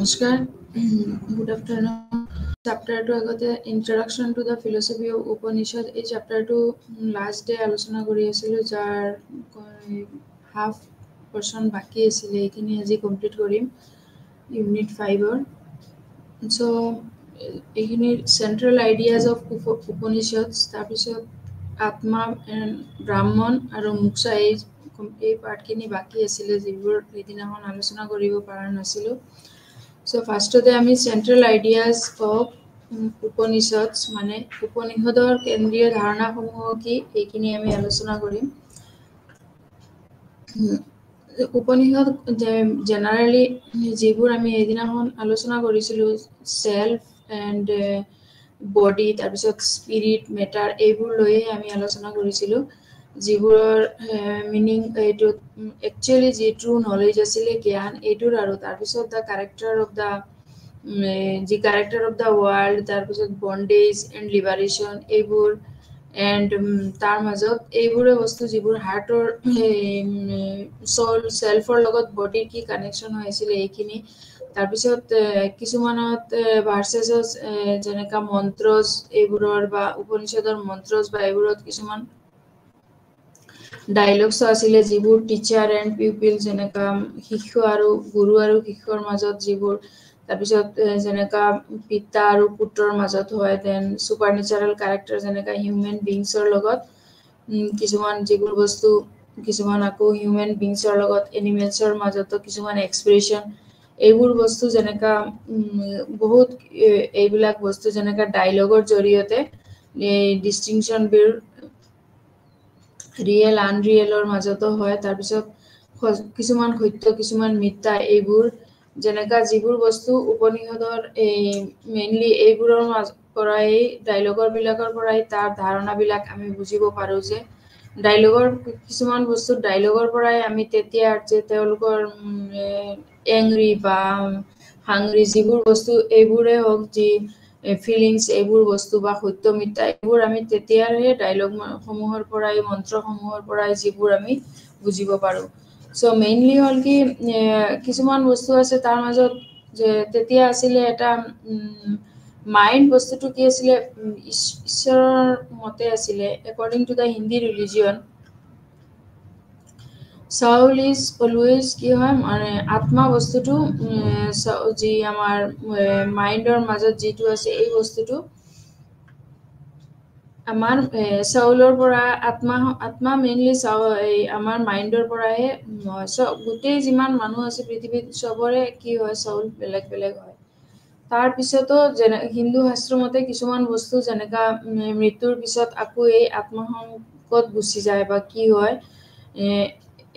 Namaskar. Good afternoon. Chapter 2 আগতে Introduction to the Philosophy of Upanishad এই চ্যাপ্টাৰটো last day আলোচনা কৰি আছিলোঁ যাৰ হাফ পৰ্চন বাকি আছিলে এইখিনি আজি কমপ্লিট কৰিম ইউনিট 5ৰ সো এইখিনি চেন্ট্ৰেল আইডিয়াজ অফ উপনিষদছ তাৰপিছত আত্মা ব্ৰাহ্মণ আৰু মোক্ষা এই পাৰ্টখিনি বাকি আছিলে যিবোৰ সেইদিনাখন আলোচনা কৰিব পৰা নাছিলোঁ So first of আমি central ideas of Upanishads মানে উপনিষদৰ কেন্দ্ৰীয় ধাৰণাসমূহ কি এইখিনি আমি আলোচনা কৰিম উপনিষদ জেনাৰেলি যিবোৰ আমি এদিনাখন আলোচনা কৰিছিলোঁ সেলফ এণ্ড বডি তাৰপিছত স্পিৰিট মেটাৰ এইবোৰ লৈয়ে আমি আলোচনা কৰিছিলোঁ যিবোৰৰ মিনিং এইটো একচুৱেলি যি ট্ৰু নলেজ আছিলে জ্ঞান এইটোৰ আৰু তাৰপিছত দ্য কেৰেক্টাৰ অফ দ্য যি কেৰেক্টাৰ অফ দ্য ৱৰ্ল্ড তাৰপিছত বণ্ডেজ এণ্ড লিবাৰেশ্যন এইবোৰ এণ্ড তাৰ মাজত এইবোৰে বস্তু যিবোৰ হাৰ্টৰ চল সেলফৰ লগত বডিৰ কি কানেকশ্যন হৈ আছিলে এইখিনি তাৰপিছত কিছুমানত ভাৰ্চেছ যেনেকা মন্ত্ৰজ এইবোৰৰ বা উপনিষদৰ মন্ত্ৰজ বা এইবোৰত কিছুমান ডায়লগছ আছিলে যিবোৰ টিচাৰ এণ্ড পিউপিল যেনেকা শিষ্য আৰু গুৰু আৰু শিষ্যৰ মাজত যিবোৰ তাৰপিছত যেনেকা পিতা আৰু পুত্ৰৰ মাজত হয় দেন ছুপাৰ নেচাৰেল কেৰেক্টাৰ যেনেকা হিউমেন বিংছৰ লগত কিছুমান যিবোৰ বস্তু কিছুমান আকৌ হিউমেন বিংছৰ লগত এনিমেলছৰ মাজতো কিছুমান এক্সপ্ৰেশ্যন এইবোৰ বস্তু যেনেকা বহুত এইবিলাক বস্তু যেনেকা ডায়লগৰ জৰিয়তে এই ডিষ্টিংশ্যনবোৰ ৰিয়েল আনৰিয়েলৰ মাজতো হয় তাৰপিছত কিছুমান সত্য কিছুমান মিথ্যা এইবোৰ যেনেকা যিবোৰ বস্তু উপনিষদৰ এই মেইনলি এইবোৰৰ পৰাই ডায়লগৰ বিলাকৰ পৰাই তাৰ ধাৰণাবিলাক আমি বুজিব পাৰোঁ যে ডায়লগৰ কিছুমান বস্তু ডায়লগৰ পৰাই আমি তেতিয়া যে তেওঁলোকৰ এংৰি বা হাংৰি যিবোৰ বস্তু এইবোৰে হওক যি ফিলিংছ এইবোৰ বস্তু বা সত্য মিথ্যা এইবোৰ আমি তেতিয়াৰে ডায়লগ সমূহৰ পৰাই মন্ত্ৰসমূহৰ পৰাই যিবোৰ আমি বুজিব পাৰোঁ সো মেইনলি হ'ল কি কিছুমান বস্তু আছে তাৰ মাজত যে তেতিয়া আছিলে এটা মাইণ্ড বস্তুটো কি আছিলে ঈশ্বৰৰ মতে আছিলে according to the Hindi religion soul is always কি হয় মানে আত্মা বস্তুটো যি আমাৰ মাইণ্ডৰ মাজত যিটো আছে এই বস্তুটো আমাৰ চাউলৰ পৰা আত্মা মেইনলি আমাৰ মাইণ্ডৰ পৰাহে গোটেই যিমান মানুহ আছে পৃথিৱীত চবৰে কি হয় চাউল বেলেগ বেলেগ হয় তাৰপিছতো হিন্দু শাস্ত্ৰ মতে কিছুমান বস্তু যেনেকা মৃত্যুৰ পিছত আকৌ এই আত্মসংগত গুচি যায় বা কি হয়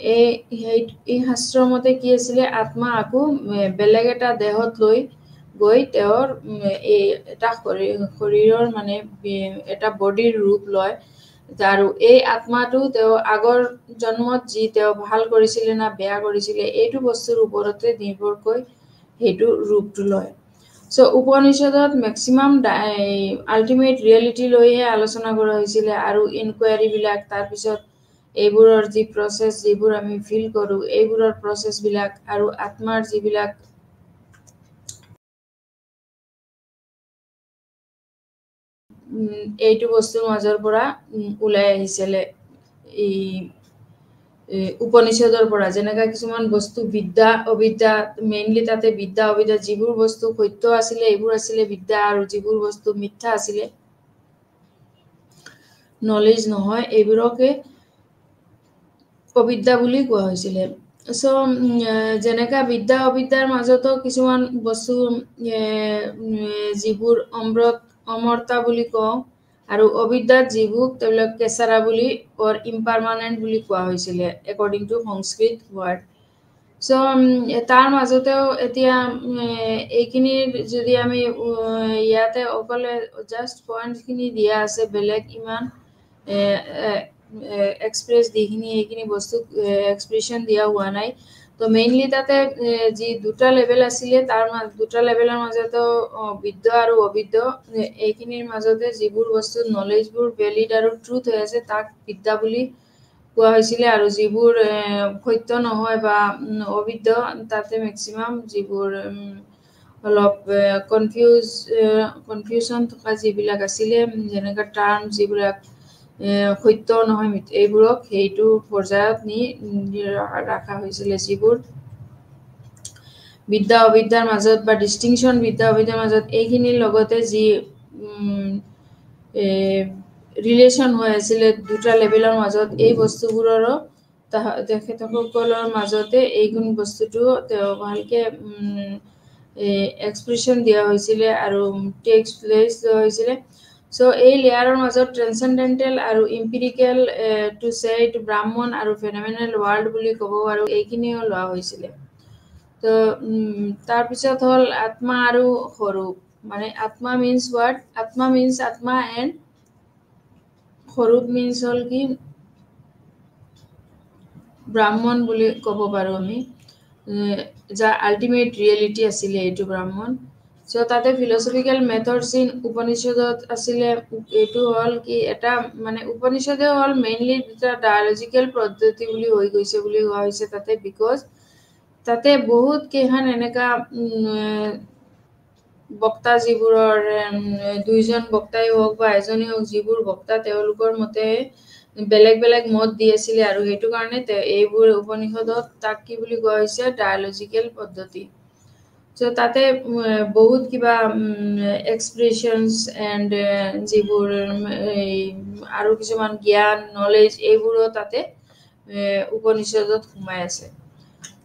এই শাস্ত্ৰৰ মতে কি আছিলে আত্মা আকৌ বেলেগ এটা দেহত লৈ গৈ তেওঁৰ এটা শৰীৰৰ মানে এটা বডিৰ ৰূপ লয় আৰু এই আত্মাটো তেওঁ আগৰ জন্মত যি তেওঁ ভাল কৰিছিলে না বেয়া কৰিছিলে এইটো বস্তুৰ ওপৰতে নিৰ্ভৰকৈ সেইটো ৰূপটো লয় সো উপনিষদত মেক্সিমাম আল্টিমেট ৰিয়েলিটি লৈহে আলোচনা কৰা হৈছিলে আৰু ইনকুৱাৰীবিলাক তাৰপিছত এইবোৰৰ যি প্ৰচেছ যিবোৰ আমি ফিল কৰোঁ এইবোৰৰ প্ৰচেছবিলাক আৰু আত্মাৰ যিবিলাক এইটো বস্তুৰ মাজৰ পৰা ওলাই আহিছিলে এই উপনিষদৰ পৰা যেনেকা কিছুমান বস্তু বিদ্যা অবিদ্যা মেইনলি তাতে বিদ্যা অবিদ্যা যিবোৰ বস্তু সত্য আছিলে এইবোৰ আছিলে বিদ্যা আৰু যিবোৰ বস্তু মিথ্যা আছিলে নলেজ নহয় এইবোৰকে অবিদ্যা বুলি কোৱা হৈছিলে সো যেনেকা বিদ্যা অবিদ্যাৰ মাজতো কিছুমান বস্তু যিবোৰ অমৰতা বুলি কওঁ আৰু অবিদ্যাত যিবোৰ তেওঁলোক কেঁচাৰা বুলি ইম্পাৰমানেণ্ট বুলি কোৱা হৈছিলে according to Sanskrit ward so তাৰ মাজতেও এতিয়া এইখিনিৰ যদি আমি ইয়াতে অকলে জাষ্ট পইণ্টখিনি দিয়া আছে বেলেগ ইমান এক্সপ্ৰেছ যিখিনি এইখিনি বস্তু এক্সপ্ৰেশ্যন দিয়া হোৱা নাই তো মেইনলি তাতে যি দুটা লেভেল আছিলে তাৰ দুটা লেভেলৰ মাজতো বিদ্য আৰু অবিদ্য এইখিনিৰ মাজতে যিবোৰ বস্তু নলেজবোৰ ভেলিড আৰু ট্ৰুথ হৈ আছে তাক বিদ্যা বুলি কোৱা হৈছিলে আৰু যিবোৰ সত্য নহয় বা অবিদ্য তাতে মেক্সিমাম যিবোৰ অলপ কনফিউজন থকা যিবিলাক আছিলে যেনেকৈ টাৰ্ম যিবিলাক সত্য নহয় এইবোৰক সেইটো পৰ্যায়ত নি ৰখা হৈছিলে যিবোৰ বিদ্যা অবিদ্যাৰ মাজত বা ডিষ্টিংশ্যন বিদ্যা অবিদ্যাৰ মাজত এইখিনিৰ লগতে যি ৰিলেশ্যন হৈ আছিলে দুটা লেভেলৰ মাজত এই বস্তুবোৰৰো তেখেতসকলৰ মাজতে এইগুণ বস্তুটো তেওঁ ভালকে এক্সপ্ৰেশ্যন দিয়া হৈছিলে আৰু টেক্সট প্লেচ দিয়া হৈছিলে চ' এই লেয়াৰৰ মাজত ট্ৰেন্সেণ্ডেণ্টেল আৰু ইম্পিৰিকেল টু চে এইটো ব্ৰাহ্মণ আৰু ফেনমেনেল ৱৰ্ল্ড বুলি ক'ব আৰু এইখিনিও লোৱা হৈছিলে তো তাৰপিছত হ'ল আত্মা আৰু স্বৰূপ মানে আত্মা মিন্স ৱাৰ্ড আত্মা মিন্স আত্মা এণ্ড স্বৰূপ মিন্স হ'ল কি ব্ৰাহ্মণ বুলি ক'ব পাৰোঁ আমি যাৰ আল্টিমেট ৰিয়েলিটি আছিলে এইটো ব্ৰাহ্মণ চ' তাতে ফিলচফিকেল মেথডছ ইন উপনিষদত আছিলে এইটো হ'ল কি এটা মানে উপনিষদে হ'ল মেইনলি এটা ডায়লজিকেল পদ্ধতি বুলি হৈ গৈছে বুলি কোৱা হৈছে তাতে বিকজ তাতে বহুত কেইখন এনেকা বক্তা যিবোৰৰ দুইজন বক্তাই হওক বা এজনেই হওক যিবোৰ বক্তা তেওঁলোকৰ মতে বেলেগ বেলেগ মত দি আছিলে আৰু সেইটো কাৰণে এইবোৰ উপনিষদত তাক কি বুলি কোৱা হৈছে ডায়লজিকেল পদ্ধতি চ' তাতে বহুত কিবা এক্সপ্ৰেশ্যনছ এণ্ড যিবোৰ আৰু কিছুমান জ্ঞান নলেজ এইবোৰো তাতে উপনিষদত সোমাই আছে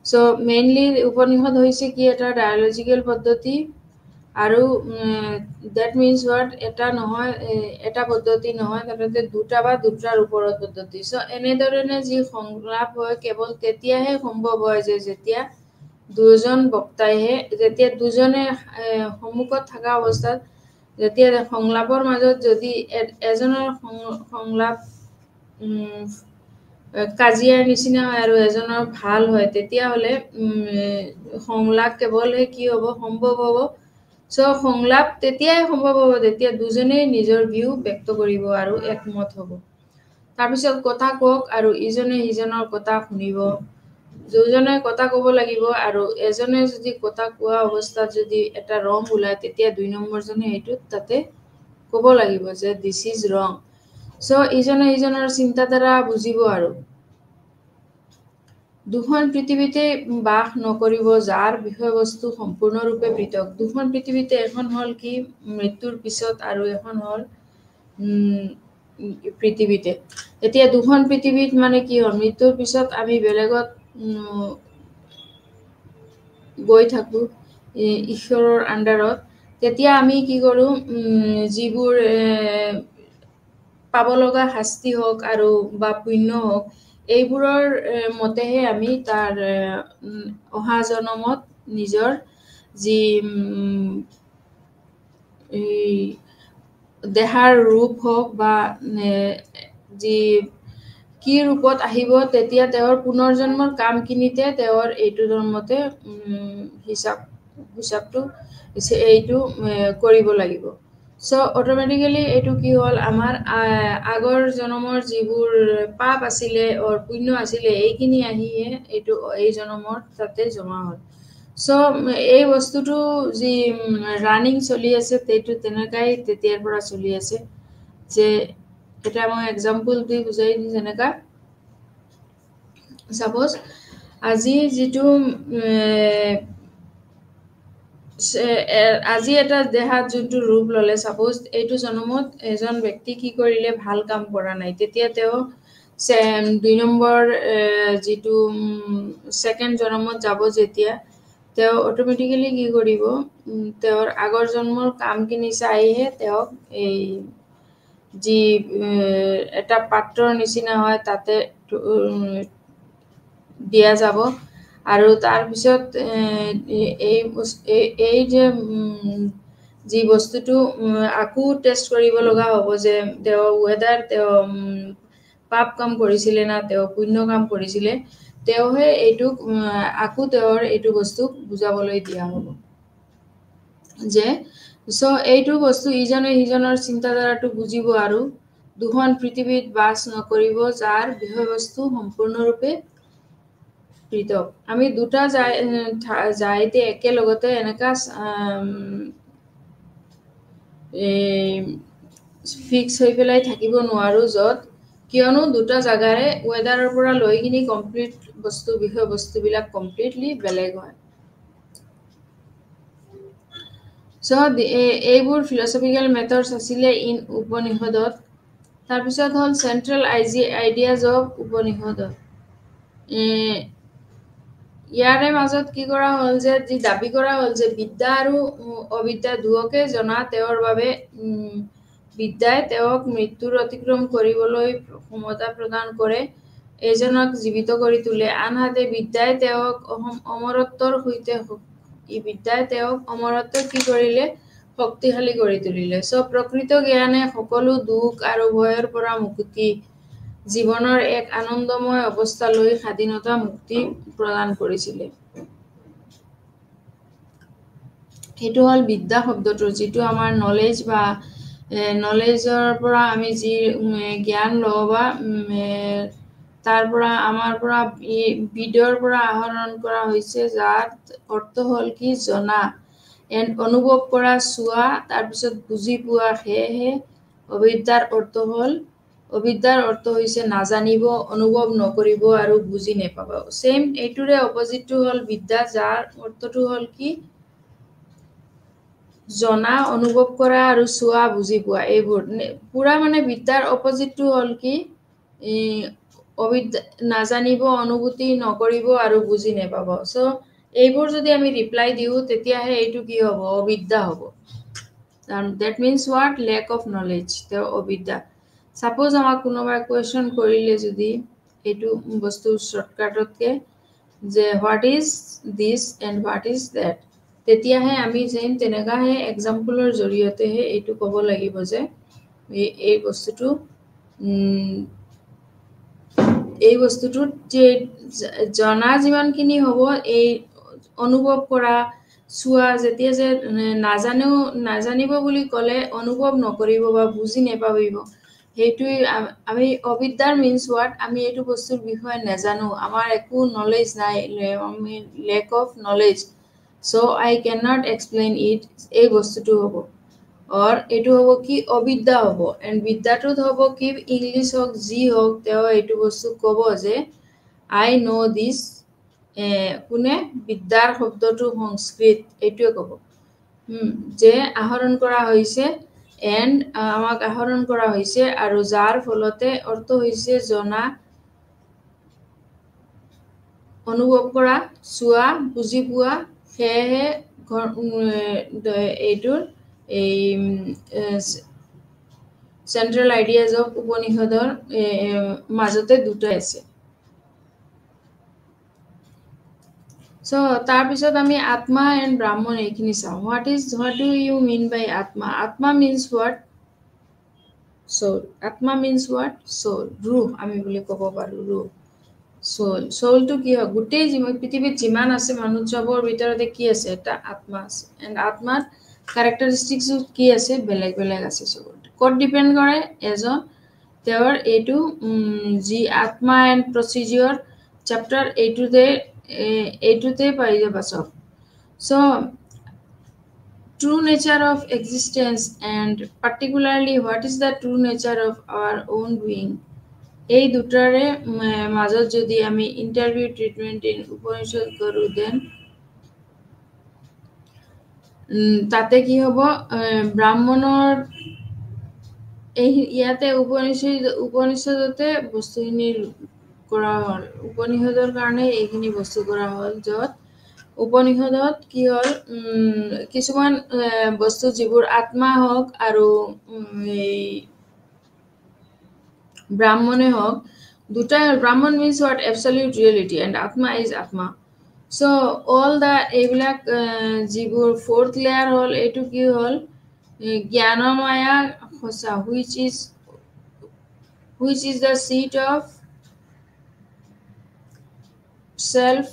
চ' মেইনলি উপনিষদ হৈছে কি এটা ডায়লজিকেল পদ্ধতি আৰু ডেট মিনছ ৱাৰ্ড এটা নহয় এটা পদ্ধতি নহয় তাতে দুটা বা দুটাৰ ওপৰত পদ্ধতি চ' এনেধৰণে যি সংলাপ হয় কেৱল তেতিয়াহে সম্ভৱ হয় যে যেতিয়া দুজন বক্তাইহে যেতিয়া দুজনে সন্মুখত থকা অৱস্থাত যেতিয়া সংলাপৰ মাজত যদি এজনৰ সংলাপ কাজিয়াৰ নিচিনা হয় আৰু এজনৰ ভাল হয় তেতিয়াহ'লে সংলাপ কেৱলহে কি হ'ব সম্ভৱ হ'ব চ' সংলাপ তেতিয়াই সম্ভৱ হ'ব যেতিয়া দুজনেই নিজৰ ভিউ ব্যক্ত কৰিব আৰু একমত হ'ব তাৰপিছত কথা কওক আৰু ইজনে সিজনৰ কথা শুনিব দুজনে কথা ক'ব লাগিব আৰু এজনে যদি কথা কোৱা অৱস্থাত যদি এটা ৰং ওলায় তেতিয়া দুই নম্বৰজনে সেইটোত তাতে ক'ব লাগিব যে দিছ ইজ ৰং চ' ইজনে সিজনৰ চিন্তাধাৰা বুজিব আৰু দুখন পৃথিৱীতে বাস নকৰিব যাৰ বিষয়বস্তু সম্পূৰ্ণৰূপে পৃথক দুখন পৃথিৱীতে এখন হ'ল কি মৃত্যুৰ পিছত আৰু এখন হ'ল পৃথিৱীতে এতিয়া দুখন পৃথিৱীত মানে কি হ'ল মৃত্যুৰ পিছত আমি বেলেগত গৈ থাকোঁ ঈশ্বৰৰ আণ্ডাৰত তেতিয়া আমি কি কৰোঁ যিবোৰ পাব লগা শাস্তি হওক আৰু বা পুণ্য হওক এইবোৰৰ মতেহে আমি তাৰ অহা জনমত নিজৰ যি দেহাৰ ৰূপ হওক বা যি কি ৰূপত আহিব তেতিয়া তেওঁৰ পুনৰ্জন্মৰ কামখিনিতে তেওঁৰ এইটো জন্মতে হিচাপটো এইটো কৰিব লাগিব চ' অট'মেটিকেলি এইটো কি হ'ল আমাৰ আগৰ জন্মৰ যিবোৰ পাপ আছিলে পুণ্য আছিলে এইখিনি আহিহে এইটো এই জন্মৰ তাতে জমা হ'ল চ' এই বস্তুটো যি ৰানিং চলি আছে সেইটো তেনেকাই তেতিয়াৰ পৰা চলি আছে যে এটা মই এক্সাম্পল দি বুজাই দিওঁ যেনেকা চাপ'জ আজি যিটো আজি এটা দেহাত যোনটো ৰূপ ল'লে চাপ'জ এইটো জন্মত এজন ব্যক্তি কি কৰিলে ভাল কাম কৰা নাই তেতিয়া তেওঁ 2 নম্বৰ যিটো ছেকেণ্ড জন্মত যাব যেতিয়া তেওঁ অট'মেটিকেলি কি কৰিব তেওঁৰ আগৰ জন্মৰ কামখিনি চাইহে তেওঁক এই যি এটা পাত্ৰৰ নিচিনা হয় তাতে দিয়া যাব আৰু তাৰপিছত এই যে যি বস্তুটো আকৌ টেষ্ট কৰিব লগা হ'ব যে তেওঁ ৱেডাৰ তেওঁ পাপ কাম কৰিছিলে না তেওঁ পুণ্য কাম কৰিছিলে তেওঁহে এইটোক আকৌ তেওঁৰ এইটো বস্তুক বুজাবলৈ দিয়া হ'ব যে চ' এইটো বস্তু ইজনে সিজনৰ চিন্তাধাৰাটো বুজিব আৰু দুখন পৃথিৱীত বাস নকৰিব যাৰ বিষয়বস্তু সম্পূৰ্ণৰূপে পৃথক আমি দুটা যাইতে একেলগতে এনেকা ফিক্স হৈ পেলাই থাকিব নোৱাৰো য'ত কিয়নো দুটা জাগাৰে ওয়েদাৰৰ পৰা লৈ কিনি কমপ্লিট বিষয়বস্তুবিলাক কমপ্লিটলি বেলেগ হয় সো এইবোৰ ফিলচফিকেল মেথডছ আছিলে ইন উপনিষদত তাৰপিছত হ'ল চেন্ট্ৰেল আইডিয়াজ অফ উপনিষদত ইয়াৰে মাজত কি কৰা হ'ল যে যি দাবী কৰা হ'ল যে বিদ্যা আৰু অবিদ্যা দুয়োকে জনা তেওঁৰ বাবে বিদ্যাই তেওঁক মৃত্যুৰ অতিক্ৰম কৰিবলৈ ক্ষমতা প্ৰদান কৰে এজনক জীৱিত কৰি তোলে আনহাতে বিদ্যাই তেওঁক অমৰত্বৰ সৈতে কি কৰিলে শক্তিশালী কৰি তুলিলে সো প্ৰকৃত জ্ঞানে সকলো দুখ আৰু ভয়ৰ পৰা মুক্তি জীৱনৰ এক আনন্দময় অৱস্থালৈ স্বাধীনতা মুক্তি প্ৰদান কৰিছিলে সেইটো হ'ল বিদ্যা শব্দটো যিটো আমাৰ নলেজ বা নলেজৰ পৰা আমি যি জ্ঞান লওঁ বা তাৰ পৰা আমাৰ পৰা বিদৰ পৰা আহৰণ কৰা হৈছে যাৰ অৰ্থ হ'ল কি জনা এণ্ড অনুভৱ কৰা চোৱা তাৰপিছত বুজি পোৱা সেয়েহে অবিদ্যাৰ অৰ্থ হৈছে নাজানিব অনুভৱ নকৰিব আৰু বুজি নেপাব সেম এইটোৰে অপজিটটো হ'ল বিদ্যা যাৰ অৰ্থটো হ'ল কি জনা অনুভৱ কৰা আৰু চোৱা বুজি পোৱা এইবোৰ পুৰা মানে বিদ্যাৰ অপজিটটো হ'ল কি অবিদ্যা নাজানিব অনুভূতি নকৰিব আৰু বুজি নেপাব সো এইবোৰ যদি আমি ৰিপ্লাই দিওঁ তেতিয়াহে এইটো কি হ'ব অবিদ্যা হ'ব that means what lack of knowledge তেওঁ অবিদ্যা সাপোজ আমাক কোনোবাই কোৱেশ্চন কৰিলে যদি এইটো বস্তু শৰ্টকাটতকে যে what is this and what is that তেতিয়াহে আমি যেন তেনেকাহে এক্সাম্পলৰ জৰিয়তেহে এইটো ক'ব লাগিব যে এই বস্তুটো যে জনা যিমানখিনি হ'ব এই অনুভৱ কৰা চোৱা যেতিয়া যে নাজানিব বুলি ক'লে অনুভৱ নকৰিব বা বুজি নেপাবিব সেইটোই আমি অবিদ্যাৰ মিন্স হোৱাট আমি এইটো বস্তুৰ বিষয়ে নাজানো আমাৰ একো নলেজ নাই আমি lake of knowledge so I cannot explain it এই বস্তুটো হ'ব or এইটো হ'ব কি অবিদ্যা হ'ব and বিদ্যাটোত হ'ব কি ইংলিশ হওক যি হওক তেওঁ এইটো বস্তু ক'ব যে I know this কোনে বিদ্যাৰ শব্দটো সংস্কৃত এইটোৱে ক'ব যে আহৰণ কৰা হৈছে and আমাক আহৰণ কৰা হৈছে আৰু যাৰ ফলতে অৰ্থ হৈছে জনা অনুভৱ কৰা চোৱা বুজি পোৱা সেয়েহে এইটোৰ এই চেন্ট্ৰেল আইডিয়াজ অফ উপনিষদৰ মাজতে দুটা আছে সো তাৰপিছত আমি আত্মা এণ্ড ব্ৰাহ্মণ এইখিনি চাওঁ what do you mean by atma means what soul atma means what soul ruh আমি বুলি ক'ব পাৰো ruh soulটো কি হয় গোটেই পৃথিৱীত যিমান আছে মানুহ চবৰ ভিতৰতে কি আছে এটা আত্মা আছে এণ্ড আত্মাৰ characteristics কি আছে বেলেগ বেলেগ আছে চবৰ ক'ত ডিপেন্ড কৰে এজন তেওঁৰ এইটো যি আত্মা এণ্ড প্ৰচিডিউৰ চেপ্টাৰ এইটোতে পাই যাবা সব so true nature of existence and particularly what is the true nature of our own being এই দুটাৰে মাজত যদি আমি ইন্টাৰভিউ ট্ৰিটমেন্ট ইন উপনিষদ কৰো দেন তাতে কি হ'ব ব্ৰাহ্মণৰ এই ইয়াতে উপনিষদতে বস্তুখিনি কৰা হ'ল উপনিষদৰ কাৰণে এইখিনি বস্তু কৰা হ'ল য'ত উপনিষদত কি হ'ল কিছুমান বস্তু যিবোৰ আত্মা হওক আৰু এই ব্ৰাহ্মণে হওক দুটা ব্ৰাহ্মণ means what absolute reality and atma is atma so all the এইবিলাক যিবোৰ fourth layer হ'ল এইটো কি হ'ল জ্ঞানময়া সঁচা which is the seat of self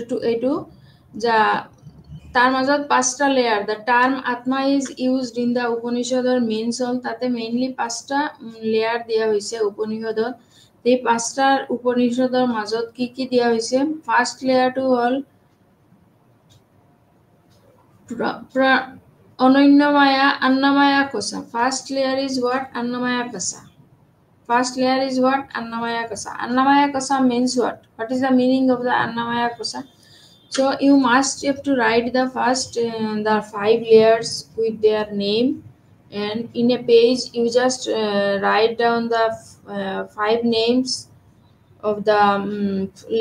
to এইটো যা তাৰ মাজত পাঁচটা layer the term atma is used in the উপনিষদৰ মেইন হ'ল তাতে মেইনলি পাঁচটা লেয়াৰ দিয়া হৈছে উপনিষদত এই পাঁচটাৰ উপনিষদৰ মাজত কি দিয়া হৈছে ফাৰ্স্ট লেয়াৰটো হল অনন্যমায়া অন্নমায়া কোষা first layer is what annamaya kosa first layer is what annamaya kosa means what is the meaning of the annamaya kosa so you must have to write the first the 5 layers with their name and in a page you just write down the 5 names of the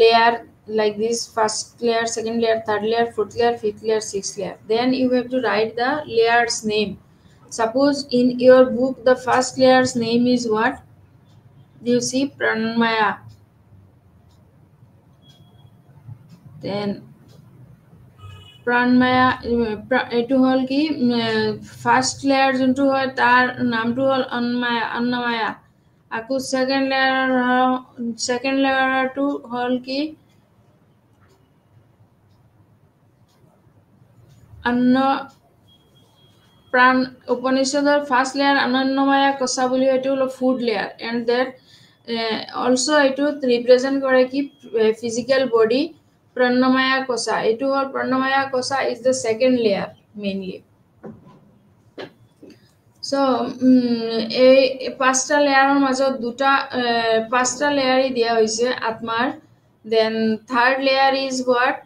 layer like this first layer second layer third layer fourth layer fifth layer sixth layer then you have to write the layer's name suppose in your book the first layer's name is what you see pranmaya then pranmaya etu hol ki first layer juntu hoy tar naam tu hol annamaya aku second layer tu hol ki অন্ন প্রাণ উপনিষদৰ first layer অনন্যমায়া কোষা বুলি এটো হলো food layer and that also এটো represent করে কি physical body প্রাণময়া কোষা এটো হল প্রাণময়া কোষা is the second layer mainly so এই পাঁচটা লেয়াৰৰ মাজত দুটা পাঁচটা লেয়াৰই দিয়া হৈছে আত্মাৰ then third layer is what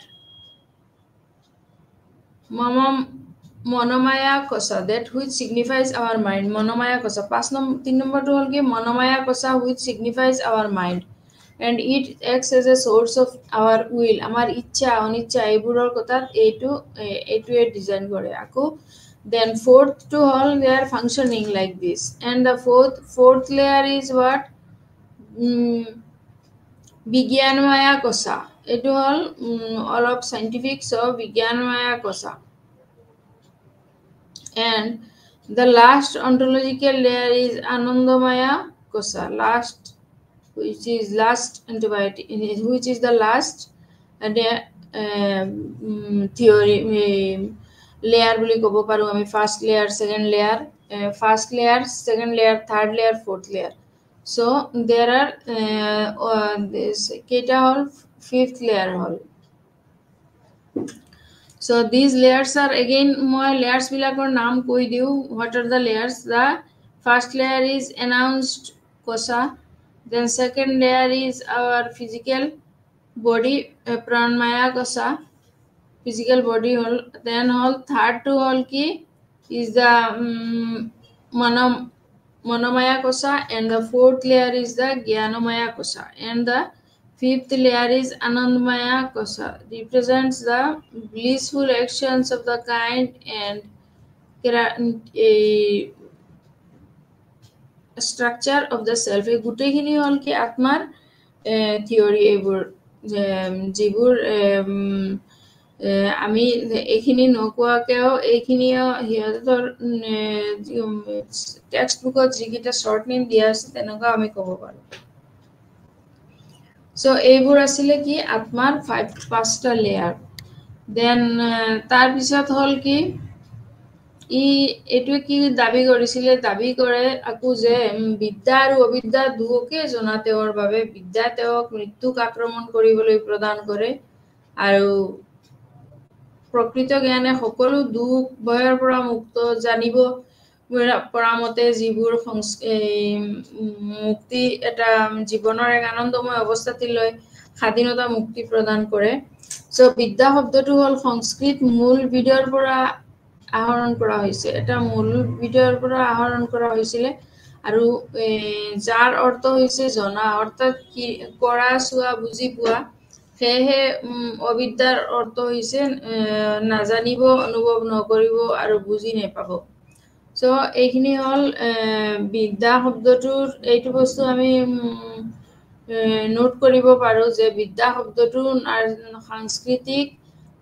Monomaya kosa that which signifies our mind monomaya kosa 3 number to hol ki monomaya kosa which signifies our mind and it acts as a source of our will amar ichha onichha eburor kotha etu e design kore ako then fourth to hol they are functioning like this and the fourth layer is what vigyanmaya kosa etu hol all of scientific so vigyanmaya kosa and the last ontological layer is anandamaya kosa which is the last theory layer boli kobo paru ami first layer second layer second layer third layer fourth layer so there are this keta hol fifth layer hol so these layers are again moi layers bilakor naam koi diu what are the layers the first layer is announced kosa then second layer is our physical body pranmaya kosa physical body hol then hol third to hol ki is the monomaya kosa and the fourth layer is the gyanamaya kosa and the fifth layer is anandamaya kosa represents the blissful actions of the kind and a structure of the self e gute khini hol ki atmar theory ebur jibur আমি এইখিনি নকোৱাকেও এইখিনিও হিহঁতৰ text বুকত যিকিটা short name দিয়া আছে তেনেকুৱা আমি ক'ব পাৰো সো এইবোৰ আছিলে কি আত্মাৰ 5টা লেয়াৰ দেন তাৰ পিছত হল কি এটো কি দাবী কৰিছিলে দাবী কৰে আকু যে বিদ্যা আৰু অবিদ্যা দুয়োকে জনাতেৰ বাবে বিদ্যা তেওঁক মৃত্যুক আক্ৰমণ কৰিবলৈ প্ৰদান কৰে আৰু প্ৰকৃত জ্ঞানে সকলো দুখ ভয়ৰ পৰা মুক্ত জানিব পৰামতে যিবোৰ মুক্তি এটা জীৱনৰ এক আনন্দময় অৱস্থাতি লৈ স্বাধীনতা মুক্তি প্ৰদান কৰে সো বিদ্যা শব্দটো হল সংস্কৃত মূল বিদৰ পৰা আহৰণ কৰা হৈছে এটা মূল বিদৰ পৰা আহৰণ কৰা হৈছিল আৰু যাৰ অৰ্থ হৈছে জনা অৰ্থাৎ কি কৰা চোৱা বুজি পোৱা সেহে অবিদ্যাৰ অৰ্থ হৈছে নাজানিব অনুভৱ নকৰিব আৰু বুজি নেপাব সো এইখিনি হল বিদ্যা শব্দটোৰ এইটো বস্তু আমি নোট কৰিব পাৰো যে বিদ্যা শব্দটো সাংস্কৃতিক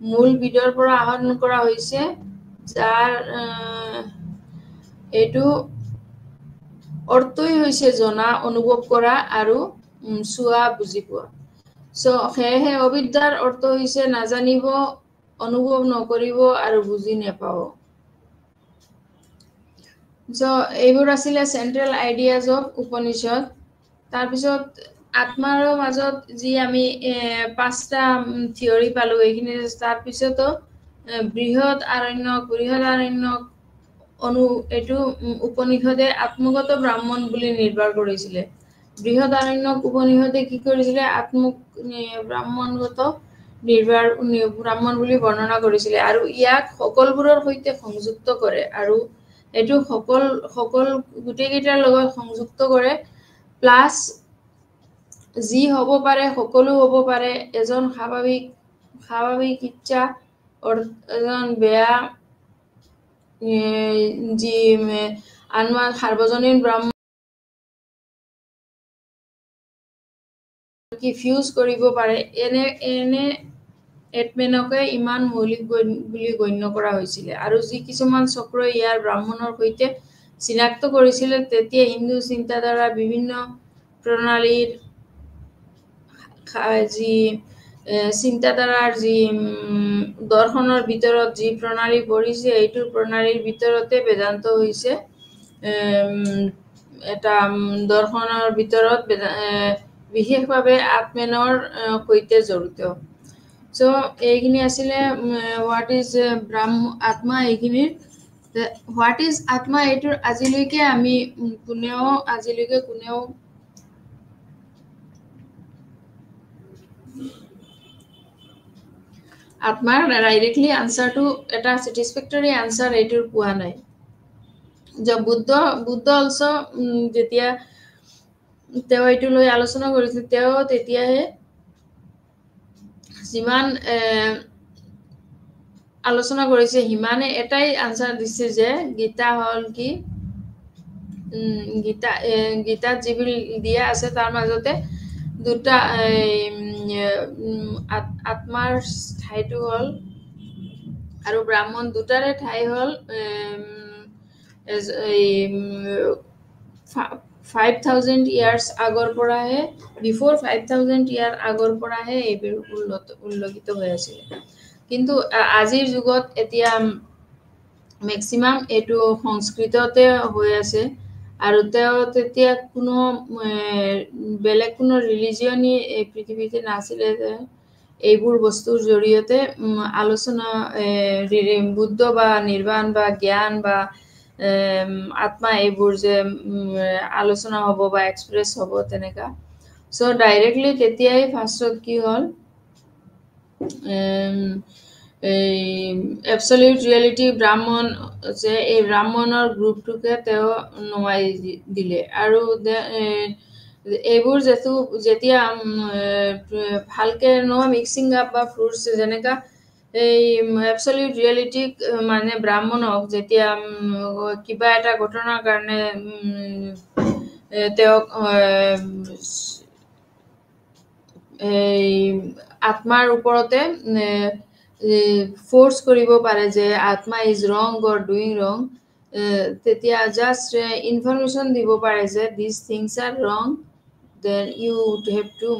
মূল বিদৰ পৰা আহৰণ কৰা হৈছে যাৰ এইটো অৰ্থই হৈছে জনা অনুভৱ কৰা আৰু চোৱা বুজি পোৱা সো হেহে অবিদ্যাৰ অৰ্থ হৈছে নাজানিব অনুভৱ নকৰিব আৰু বুজি নেপাব সো এইবোৰ আছিল সেন্ট্ৰাল আইডিয়াজ অফ উপনিষদ তাৰ পিছত আত্মাৰ মাজত যি আমি পাঁচটা থিয়ৰি পালো এইখিনি তাৰ পিছতো বৃহৎ আৰণ্যক এইটো উপনিষদে আত্মগত ব্ৰাহ্মণ বুলি নিৰ্বাহ কৰিছিলে বৃহৎ আৰণ্যক উপনিষদে কি কৰিছিলে ব্ৰাহ্মণগত ব্ৰাহ্মণ বুলি বৰ্ণনা কৰিছিলে আৰু ইয়াক সকলোবোৰৰ সৈতে সংযুক্ত কৰে আৰু এইটো সকল গোটেইকেইটাৰ লগত সংযুক্ত কৰে প্লাছ যি হ'ব পাৰে সকলো হ'ব পাৰে এজন স্বাভাৱিক ইচ্ছা এজন বেয়া যি আনমা সাৰ্বজনীন ব্ৰাহ্মণ কি ফিউজ কৰিব পাৰে এনে এটমেনকে ইমান মৌলিক বুলি গণ্য কৰা হৈছিলে আৰু যি কিছুমান চক্ৰই ইয়াৰ ব্ৰাহ্মণৰ সৈতে চিনাক্ত কৰিছিলে তেতিয়া হিন্দু চিন্তাধাৰা বিভিন্ন প্ৰণালীৰ যি চিন্তাধাৰাৰ যি দৰ্শনৰ ভিতৰত যি প্ৰণালী পৰিছে এইটো প্ৰণালীৰ ভিতৰতে বেদান্ত হৈছে এটা দৰ্শনৰ ভিতৰত বিশেষভাৱে আত্মেনৰ সৈতে জড়িত সো এইখিনি আছিলে হোৱাট ইজ আত্মা এইখিনিৰ হোৱাট ইজ আত্মা এইটোৰ আজিলৈকে কোনেও আত্মাৰ ডাইৰেক্টলি আনসাৰটো এটা স্যাটিসফ্যাক্টৰি আনসাৰ এইটোৰ পোৱা নাই যে বুদ্ধ অলসো যেতিয়া তেওঁ এইটো লৈ আলোচনা কৰিছিল তেওঁ তেতিয়াহে যিমান আলোচনা কৰিছে হিমানে এটাই আনসাৰ দিছে যে গীতা হল কি গীতাত যিবোৰ দিয়া আছে তাৰ মাজতে দুটা আত্মাৰ ঠাইটো হল আৰু ব্ৰাহ্মণ দুটাৰে ঠাই হল 5000 ইয়াৰ্স আগৰ পৰাহে বিফোৰ 5000 ইয়াৰ আগৰ পৰাহে এইবোৰ উল্লেখিত হৈ আছিল কিন্তু আজিৰ যুগত এতিয়া ম্যাক্সিমাম এটো সংস্কৃততে হৈ আছে আৰু তেওঁ তেতিয়া কোনো বেলেগ কোনো ৰিলিজিয়নি এই পৃথিৱীতে নাছিলে যে এইবোৰ বস্তুৰ জৰিয়তে আলোচনা বুদ্ধ বা নিৰ্বাণ বা জ্ঞান বা আত্মা এইবোৰ যে আলোচনা হ'ব বা এক্সপ্ৰেছ হ'ব তেনেকা সো ডাইৰেক্টলি তেতিয়াই ফাৰ্ষ্টত কি হ'ল এবসলিউট ৰিয়েলিটি ব্ৰাহ্মণ যে এই ব্ৰাহ্মণৰ গ্ৰুপটোকে তেওঁ নমাই দিলে আৰু এইবোৰ যেতিয়া ভালকে মিক্সিং আপ বা ফ্ৰুটস যেনেকা এই এবসলিউট ৰিয়েলিটিক মানে ব্ৰাহ্মণক যেতিয়া কিবা এটা ঘটনাৰ কাৰণে তেওঁক এই আত্মাৰ ওপৰতে ফোৰ্স কৰিব পাৰে যে আত্মা ইজ ৰং অৰ ডুইং ৰং তেতিয়া জাস্ট ইনফৰমেশন দিব পাৰে যে this things are wrong then you would have to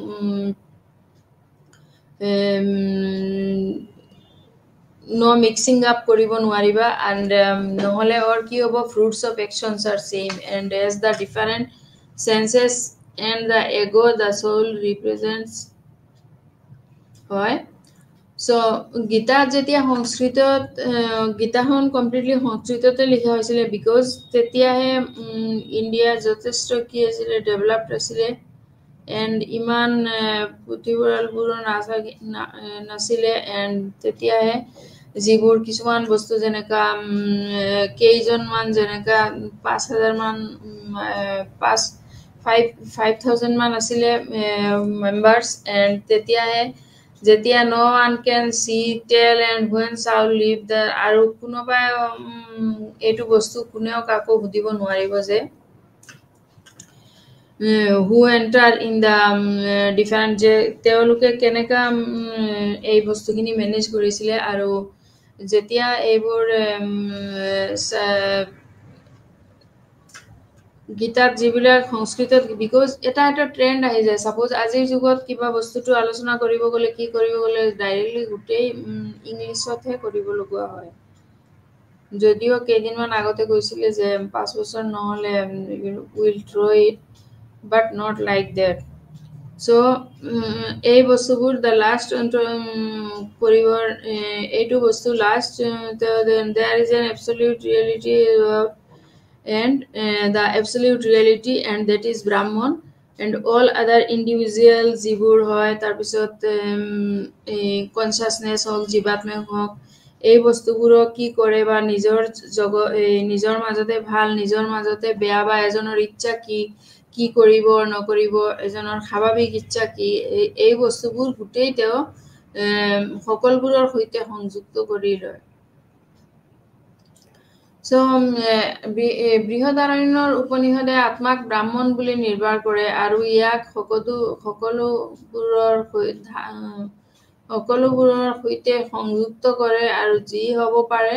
know mixing up কৰিব নোৱাৰিবা এন্ড নহলে অৰ কি হ'ব fruits of actions are same and as the different senses and the ego the soul represents হয় so Gita যেতিয়া সংস্কৃতত গীতাখন completely সংস্কৃততে লিখা হৈছিলে বিকজ তেতিয়াহে ইণ্ডিয়া যথেষ্ট কি আছিলে ডেভেলপড আছিলে এণ্ড ইমান পুথিভঁৰালবোৰ নাছিলে এণ্ড তেতিয়াহে যিবোৰ কিছুমান বস্তু যেনেকা কেইজনমান যেনেকা 5000 মান 5000 মান আছিলে মেম্বাৰ্স এণ্ড তেতিয়াহে যেতিয়া no one can see tell and when shall leave the আৰু কোনোবাই এইটো বস্তু কোনেও কাকো বুজিব নোৱাৰিব যে who enter in the different যে তেওঁলোকে কেনেকা এই বস্তুখিনি মেনেজ কৰিছিলে আৰু যেতিয়া এইবোৰ গীতাত যিবিলাক সংস্কৃতত বিকজ এটা ট্ৰেন্ড আহি যায় সাপোজ আজিৰ যুগত কিবা বস্তুটো আলোচনা কৰিব গলে কি কৰিব গলে ডাইৰেক্টলি গোটেই ইংলিছতহে কৰিব লগা হয় যদিও কেইদিনমান আগতে কৈছিলে যে 5 বছৰ নহলে will throw it but not like that So এই বস্তুবোৰ the last পৰিবৰ এইটো বস্তু last there is an absolute reality and the absolute reality and that is Brahman and all other individual যিবোৰ হয় তাৰপিছত consciousness হওক জীৱাত্মা হওক এই বস্তুবোৰক কি কৰে বা নিজৰ মাজতে ভাল নিজৰ মাজতে বেয়া বা এজনৰ ইচ্ছা কি কৰিব নকৰিব এজনৰ স্বাভাৱিক ইচ্ছা কি এই বস্তুবোৰ গোটেই তেওঁ সকলোবোৰৰ সৈতে সংযুক্ত কৰি লয় So বৃহদাৰণ্যৰ উপনিষদে আত্মাক ব্ৰাহ্মণ বুলি নিৰ্বাহ কৰে আৰু ইয়াক সকলোবোৰৰ সৈতে সংযুক্ত কৰে আৰু যি হ'ব পাৰে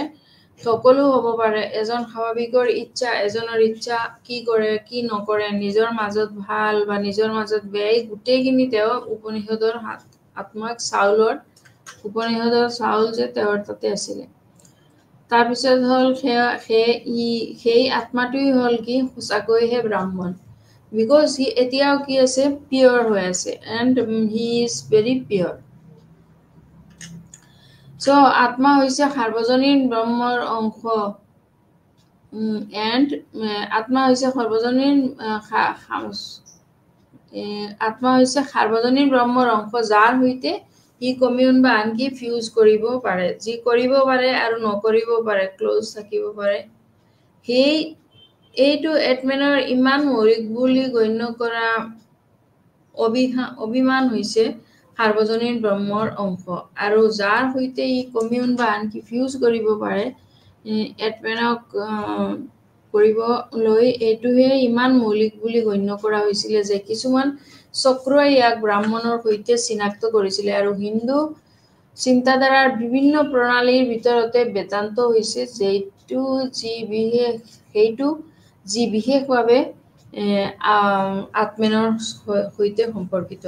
সকলো হ'ব পাৰে এজন স্বাভাৱিকৰ ইচ্ছা এজনৰ ইচ্ছা কি কৰে কি নকৰে নিজৰ মাজত ভাল বা নিজৰ মাজত বেয়া গোটেইখিনি তেওঁ উপনিষদৰ আত্মাক উপনিষদৰ চাউল যে তেওঁৰ তাতে আছিলে তাৰপিছত হল সেই আত্মাটোই হল কি সঁচাকৈহে ব্ৰাহ্মণ because he এতিয়াও কি আছে পিয়ৰ হৈ আছে and he is very pure so আত্মা হৈছে সাৰ্বজনীন ব্ৰহ্মৰ অংশ and আত্মা হৈছে সাৰ্বজনীন ব্ৰহ্মৰ অংশ যাৰ হৈতে ই কমিউন বা আনকি ফিউজ কৰিব পাৰে যি কৰিব পাৰে আৰু নকৰিব পাৰে ক্লোজ থাকিব পাৰে এইটো এটমেনৰ ইমান মৌলিক বুলি গণ্য কৰা অভিমান হৈছে সাৰ্বজনীন ব্ৰহ্মৰ অংশ আৰু যাৰ হৈতে ই কমিউন বা আনকি ফিউজ কৰিব পাৰে এটমেনক কৰিবলৈ এইটোহে ইমান মৌলিক বুলি গণ্য কৰা হৈছিল যে কিছুমান চক্ৰই ইয়াক ব্ৰাহ্মণৰ সৈতে চিনাক্ত কৰিছিল আৰু হিন্দু চিন্তাধাৰাৰ বিভিন্ন প্ৰণালীৰ ভিতৰতে বেদান্ত হৈছে যেইটো যি বিশেষভাৱে আত্মেনৰ সৈতে সম্পৰ্কিত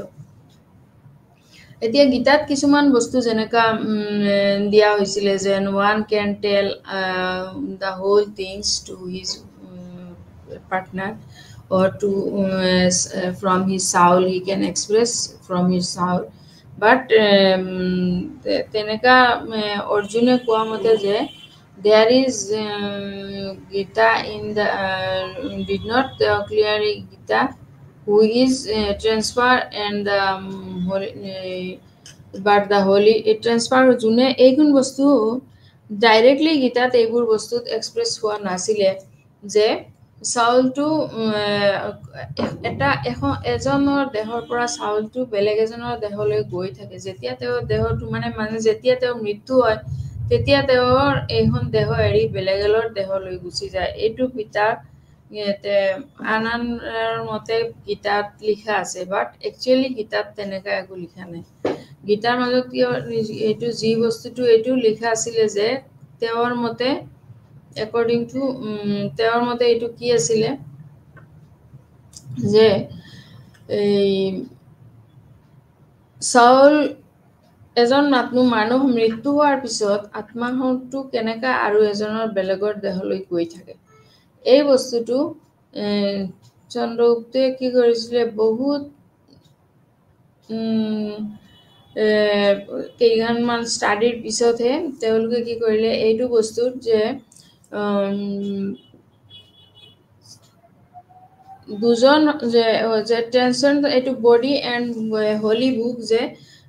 এতিয়া গীতাত কিছুমান বস্তু যেনেকা দিয়া হৈছিল যে one can tell the whole things to his partner or to from his soul he can express from his soul but teneka Arjuna koa mote je there is Gita in the did not clearly Gita who is transfer and but the holy transfer june eigun bostu directly Gitat eigur bostut express hua nasile je চাউলটো এটা এজনৰ দেহৰ পৰা চাউলটো বেলেগ এজনৰ দেহলৈ গৈ থাকে যেতিয়া তেওঁৰ দেহটো মানে যেতিয়া তেওঁৰ মৃত্যু হয় তেতিয়া তেওঁৰ এইখন দেহ এৰি বেলেগৰ দেহলৈ গুচি যায় এইটো পিতাৰ আনন্দৰ মতে গীতাত লিখা আছে বাট একচুয়ালি গীতাত তেনেকা একো লিখা নাই গীতাৰ মাজত এইটো যি বস্তুটো এইটো লিখা আছিল যে তেওঁৰ মতে according to তেওঁৰ মতে এইটো কি আছিল যে এই চাউল এজন মানুহ মৃত্যু হোৱাৰ পিছত আত্মাটো কেনেকা আৰু এজনৰ বেলেগৰ দেহলৈ গৈ থাকে এই বস্তুটো চন্দ্ৰগুপ্তে কি কৰিছিল বহুত কেইঘণ্টামান ষ্টাডিৰ পিছতহে তেওঁলোকে কি কৰিলে এইটো বস্তুত যে দুজন যে টেনশন এইটো বডি এন্ড হোলি বুক যে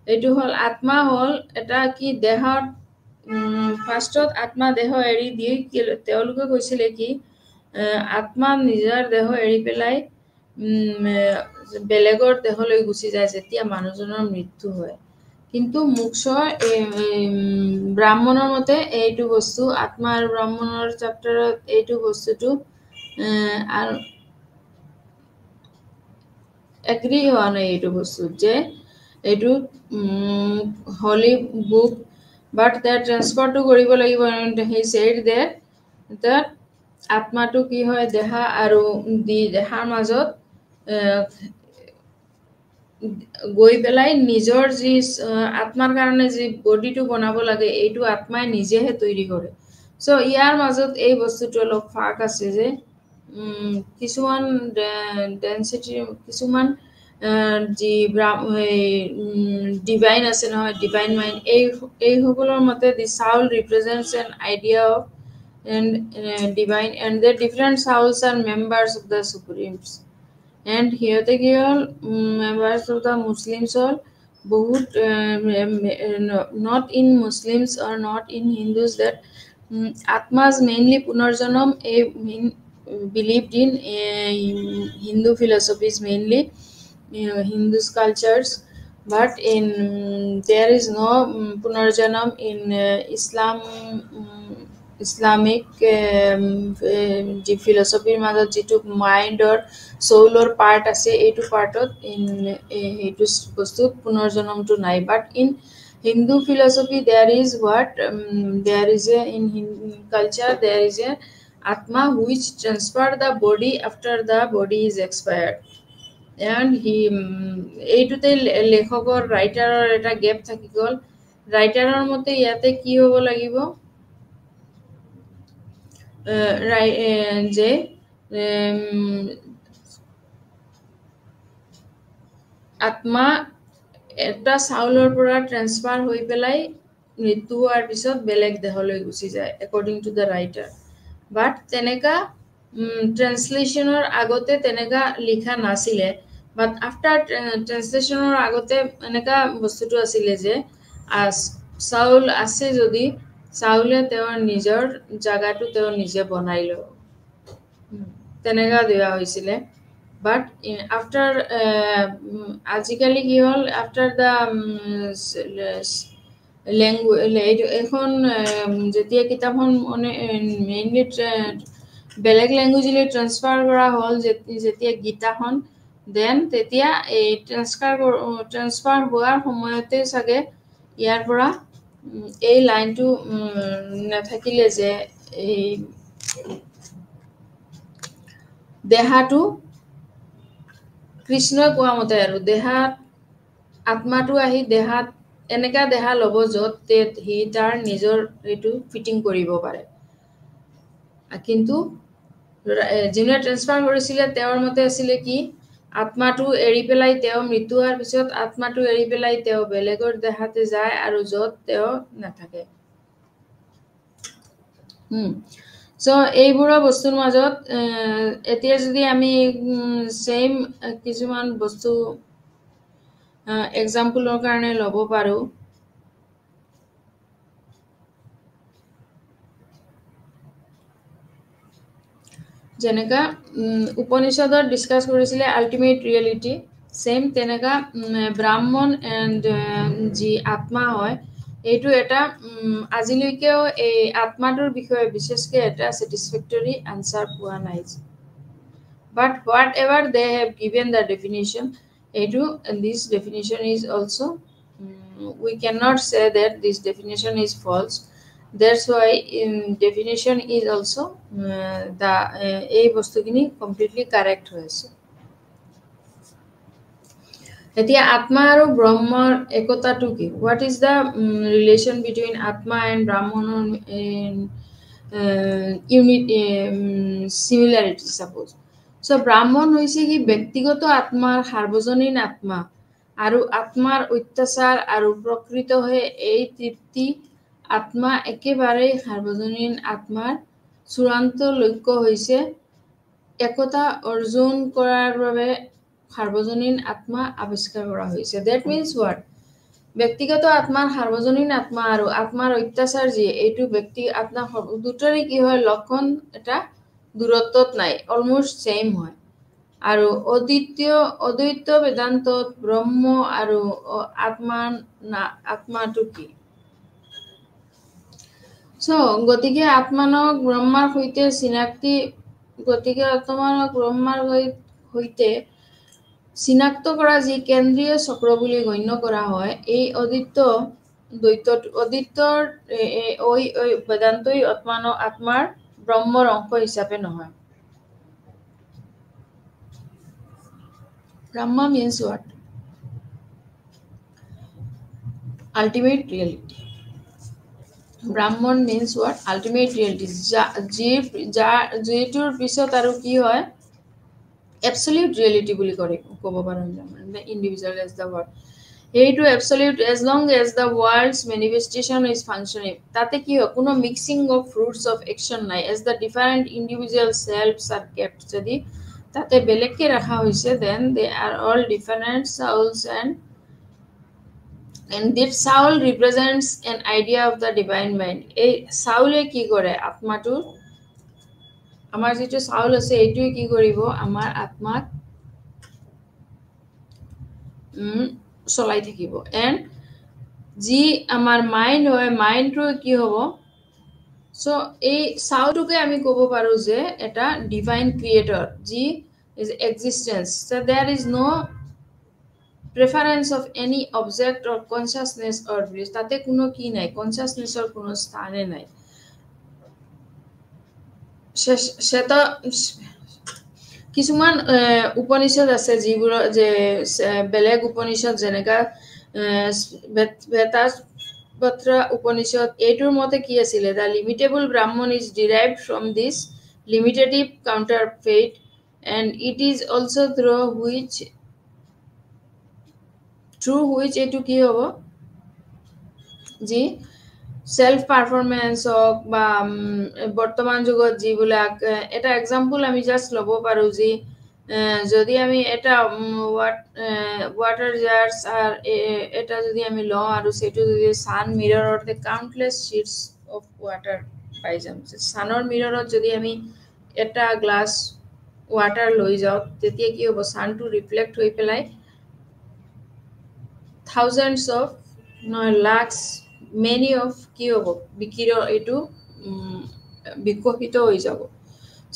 এইটো হল আত্মা হল এটা কি দেহত ফাৰ্ষ্টত আত্মা দেহ এৰি দিয়ে তেওঁলোকে কৈছিলে কি আত্মা নিজৰ দেহ এৰি পেলাই বেলেগৰ দেহলৈ গুচি যায় যেতিয়া মানুহজনৰ মৃত্যু হয় কিন্তু মোক্ষ ব্ৰাহ্মণৰ মতে এইটো বস্তু আত্মা আৰু ব্ৰাহ্মণৰ চেপ্টাৰত এইটো বস্তুটো আৰু এগ্ৰি হোৱা নাই এইটো বস্তু যে এইটো হোলি বুক বাট তাৰ ট্ৰান্সফাৰটো কৰিব লাগিব হি সেড that আত্মাটো কি হয় দেহা আৰু দেহাৰ মাজত গৈ পেলাই নিজৰ যি আত্মাৰ কাৰণে যি বডিটো বনাব লাগে এইটো আত্মাই নিজেহে তৈৰি কৰে সো ইয়াৰ মাজত এই বস্তুটো অলপ ফাক আছে যে কিছুমান ডেন্সিটি কিছুমান যি ডিভাইন আছে নহয়, ডিভাইন মাইণ্ড, এইসকলৰ মতে দি চাউল ৰিপ্ৰেজেণ্টছ an idea of and divine, and the different souls are members of the supremes. And here the girl members of the Muslims all bahut not in Muslims or not in Hindus that atmas mainly punarjanam believed in Hindu philosophies mainly, Hindus cultures, but in there is no punarjanam in Islamic যি ফিলচফিৰ মাজত যিটো মাইণ্ডৰ চৌলৰ part আছে, এইটো পাৰ্টত সেইটো বস্তুত পুনৰ্জন্মটো নাই। বাট in Hindu philosophy there is in culture there is a atma which transfer the body after the body is expired, and এইটোতে লেখকৰ ৰাইটাৰৰ এটা গেপ থাকি গ'ল। ৰাইটাৰৰ মতে ইয়াতে কি হ'ব লাগিব যে আত্মা এটা চাউলৰ পৰা ট্ৰান্সফাৰ হৈ পেলাই মৃত্যু হোৱাৰ পিছত বেলেগ দেহলৈ গুচি যায়, একৰ্ডিং টু দ্য ৰাইটাৰ। বাট তেনেকা ট্ৰান্সলেশ্যনৰ আগতে তেনেকা লিখা নাছিলে, বাট আফটাৰ ট্ৰান্সলেশ্যনৰ আগতে এনেকা বস্তুটো আছিলে যে চাউল আছে যদি চাউলে তেওঁৰ নিজৰ জাগাটো তেওঁ নিজে বনাই লয়, তেনেকা দিয়া হৈছিলে। বাট আফটাৰ আজিকালি কি হ'ল, আফটাৰ দ্য লেংগুৱেজ এখন যেতিয়া কিতাপখন মানে মেইনলি বেলেগ লেংগুৱেজলৈ ট্ৰান্সফাৰ কৰা হ'ল, যেতিয়া গীতাখন দেন তেতিয়া এই ট্ৰান্সফাৰ হোৱাৰ সময়তে চাগে ইয়াৰ পৰা এই লাইনটো নাথাকিলে যে এই দেহাটো কৃষ্ণই কোৱা মতে আৰু দেহাত আত্মাটো আহি দেহাত এনেকা দেহা ল'ব য'ত সি তাৰ নিজৰ এইটো ফিটিং কৰিব পাৰে। কিন্তু যোনে ট্ৰান্সফাৰ কৰিছিলে তেওঁৰ মতে আছিলে কি আত্মাটো এৰি পেলাই তেওঁ মৃত্যু হোৱাৰ পিছত আত্মাটো এৰি পেলাই তেওঁ বেলেগৰ দেহাতে যায় আৰু য'ত তেওঁ নাথাকে। চ' এইবোৰৰ বস্তুৰ মাজত এতিয়া যদি আমি ছেইম কিছুমান বস্তু এক্সাম্পলৰ কাৰণে ল'ব পাৰোঁ, যেনেকা উপনিষদত ডিছকাছ কৰিছিলে আল্টিমেট ৰিয়েলিটি, ছেইম তেনেকা ব্ৰাহ্মণ এণ্ড যি আত্মা হয় এইটো এটা আজিলৈকেও এই আত্মাটোৰ বিষয়ে বিশেষকৈ এটা ছেটিছফেক্টৰী আনচাৰ পোৱা নাই। But whatever they have given the definition, এইটো this definition is also' we can not say that this definition is false. That's why definition is also এই বস্তুখিনি কমপ্লিটলি কাৰেক্ট হৈছে। এতিয়া আত্মা আৰু ব্ৰহ্মৰ একতাটো কি? What is the relation between আত্মা এণ্ড ব্ৰাহ্মণৰ চিমিলাৰিটি ছাপ'জ। চ' ব্ৰাহ্মণ হৈছে কি ব্যক্তিগত আত্মাৰ সাৰ্বজনীন আত্মা, আৰু আত্মাৰ অত্যাচাৰ আৰু প্ৰকৃত হৈ এই তৃপ্তি আত্মা একেবাৰেই সাৰ্বজনীন আত্মাৰ চূড়ান্ত লক্ষ্য হৈছে একতা অৰ্জন কৰাৰ বাবে সাৰ্বজনীন আত্মা আৱিষ্কাৰ কৰা হৈছে। That means what? ব্যক্তিগত আত্মাৰ সাৰ্বজনীন আত্মা আৰু আত্মাৰ অত্যাচাৰ যি এইটো ব্যক্তি আত্মা দুটাৰে কি হয় লক্ষণ এটা দূৰত্বত নাই, অলমষ্ট ছেইম হয়। আৰু অদ্বৈত বেদান্তত ব্ৰহ্ম আৰু আত্মাটো কি? চ' গতিকে আত্মানক ব্ৰহ্মাৰ সৈতে চিনাক্ত কৰা যি কেন্দ্ৰীয় চক্ৰ বুলি গণ্য কৰা হয়, এই অদ্বৈতৰ বেদান্তই আত্মাৰ ব্ৰহ্মৰ অংশ হিচাপে নহয়। Brahma means what? Ultimate reality. ব্ৰাহ্মণ means what? Ultimate reality. যিটোৰ পিছত আৰু কি হয়? Absolute reality বুলি ক'ব পাৰোঁ। the individual as the world. এইটো absolute as long as the world's manifestation is functioning. তাতে কি হয় কোনো mixing of fruits of action নাই, as the different individual selves are kept. যদি তাতে বেলেগকে রাখা হয়েছে, then they are all different souls, and this soul represents an idea of the divine mind. এই সাউলে কি করে আত্মাটো, আমাৰ যেটো সাউল আছে এইটোই কি কৰিব আমাৰ আত্মাক চলাই থাকিব। এন্ড যি আমাৰ মাইন্ড হয় মাইন্ডটো কি হ'ব, সো এই সাউলটোকে আমি ক'ব পাৰো যে এটা ডিভাইন ক্ৰিয়েটৰ যি is existence. So there is no preference of any object or consciousness or bliss, তাতে কোনো কি নাই, কনসিয়াসনেসৰ কোনো স্থানে নাই। সেটা কিছুমান উপনিষদ আছে যিবোৰ যে বেলেগ উপনিষদ যেনেকা বেতাপত্ৰ উপনিষদ, এইটোৰ মতে কি আছিল, the limitable Brahman is derived from this limitative counterfeit, and it is also through which এইটো কি হ'ব যি সেলফ পারফরমেন্স হোক বা বর্তমান যুগত যিবিলাক এটা এক্সাম্পল আমি জাস্ট লব পাৰো যে যদি আমি এটা ওয়াটাৰ জাৰ্স আৰ এটা যদি আমি লওঁ আৰু সেটো যদি সান মিৰৰতে কাউন্টলেস শিটস অফ ওয়াটাৰ পাই যাম, সানৰ মিররত যদি আমি এটা গ্লাস ওয়াটার লৈ যাওঁ তেতিয়া কি হ'ব, সানটো রিফ্লেক্ট হৈ পেলাই thousands of lakhs many of কি হ'ব বিকিৰ এইটো বিকশিত হৈ যাব।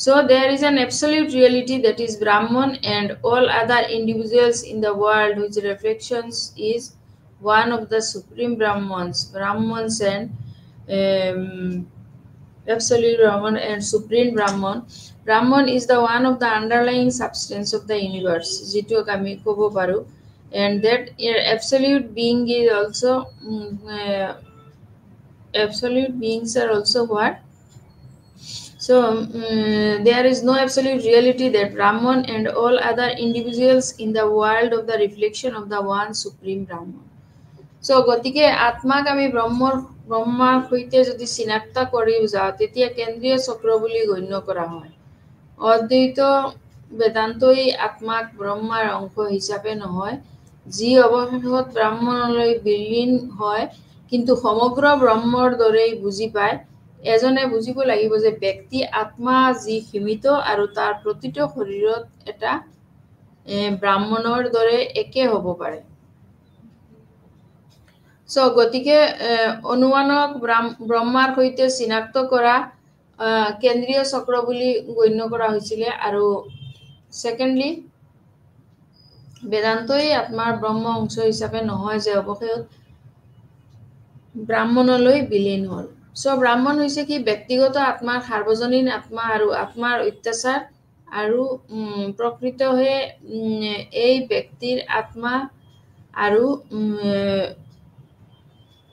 So there is an absolute reality that is Brahman, and all other individuals in the world whose reflections is one of the supreme Brahmans and absolute Brahman and supreme Brahman is the one of the underlying substance of the universe, যেটো আমি ক'ব পাৰো, and that absolute being is also absolute beings are also what? So there is no absolute reality that Brahman and all other individuals in the world of the reflection of the one supreme Brahman. So গতিকে আত্মাক আমি ব্ৰহ্মাৰ সৈতে যদি চিনাক্ত কৰি যাওঁ তেতিয়া কেন্দ্ৰীয় চক্ৰ বুলি গণ্য কৰা হয়। অদ্বৈত বেদান্তই আত্মাক ব্ৰহ্মাৰ অংশ হিচাপে নহয়, যি অৱশেষত ব্ৰাহ্মণলৈ বিলীন হয় কিন্তু সমগ্ৰ ব্ৰহ্মৰ দৰেই বুজি পায়। এজনে বুজিব লাগিব যে ব্যক্তি আত্মা যি সীমিত আৰু তাৰ প্ৰতিটো শৰীৰত এটা ব্ৰাহ্মণৰ দৰে একে হ'ব পাৰে। সো গতিকে অনুমানক ব্ৰহ্মাৰ সৈতে চিনাক্ত কৰা কেন্দ্ৰীয় চক্ৰ বুলি গণ্য কৰা হৈছিল। আৰু সেকেন্ডলি বেদান্তই আত্মাৰ ব্ৰহ্ম অংশ হিচাপে নহয় যে অৱশেষত ব্ৰাহ্মণলৈ বিলীন হ'ল। সো ব্ৰাহ্মণ হৈছে কি ব্যক্তিগত আত্মাৰ সাৰ্বজনীন আত্মা আৰু আত্মাৰ অত্যাচাৰ, আৰু প্ৰকৃতহে এই ব্যক্তিৰ আত্মা আৰু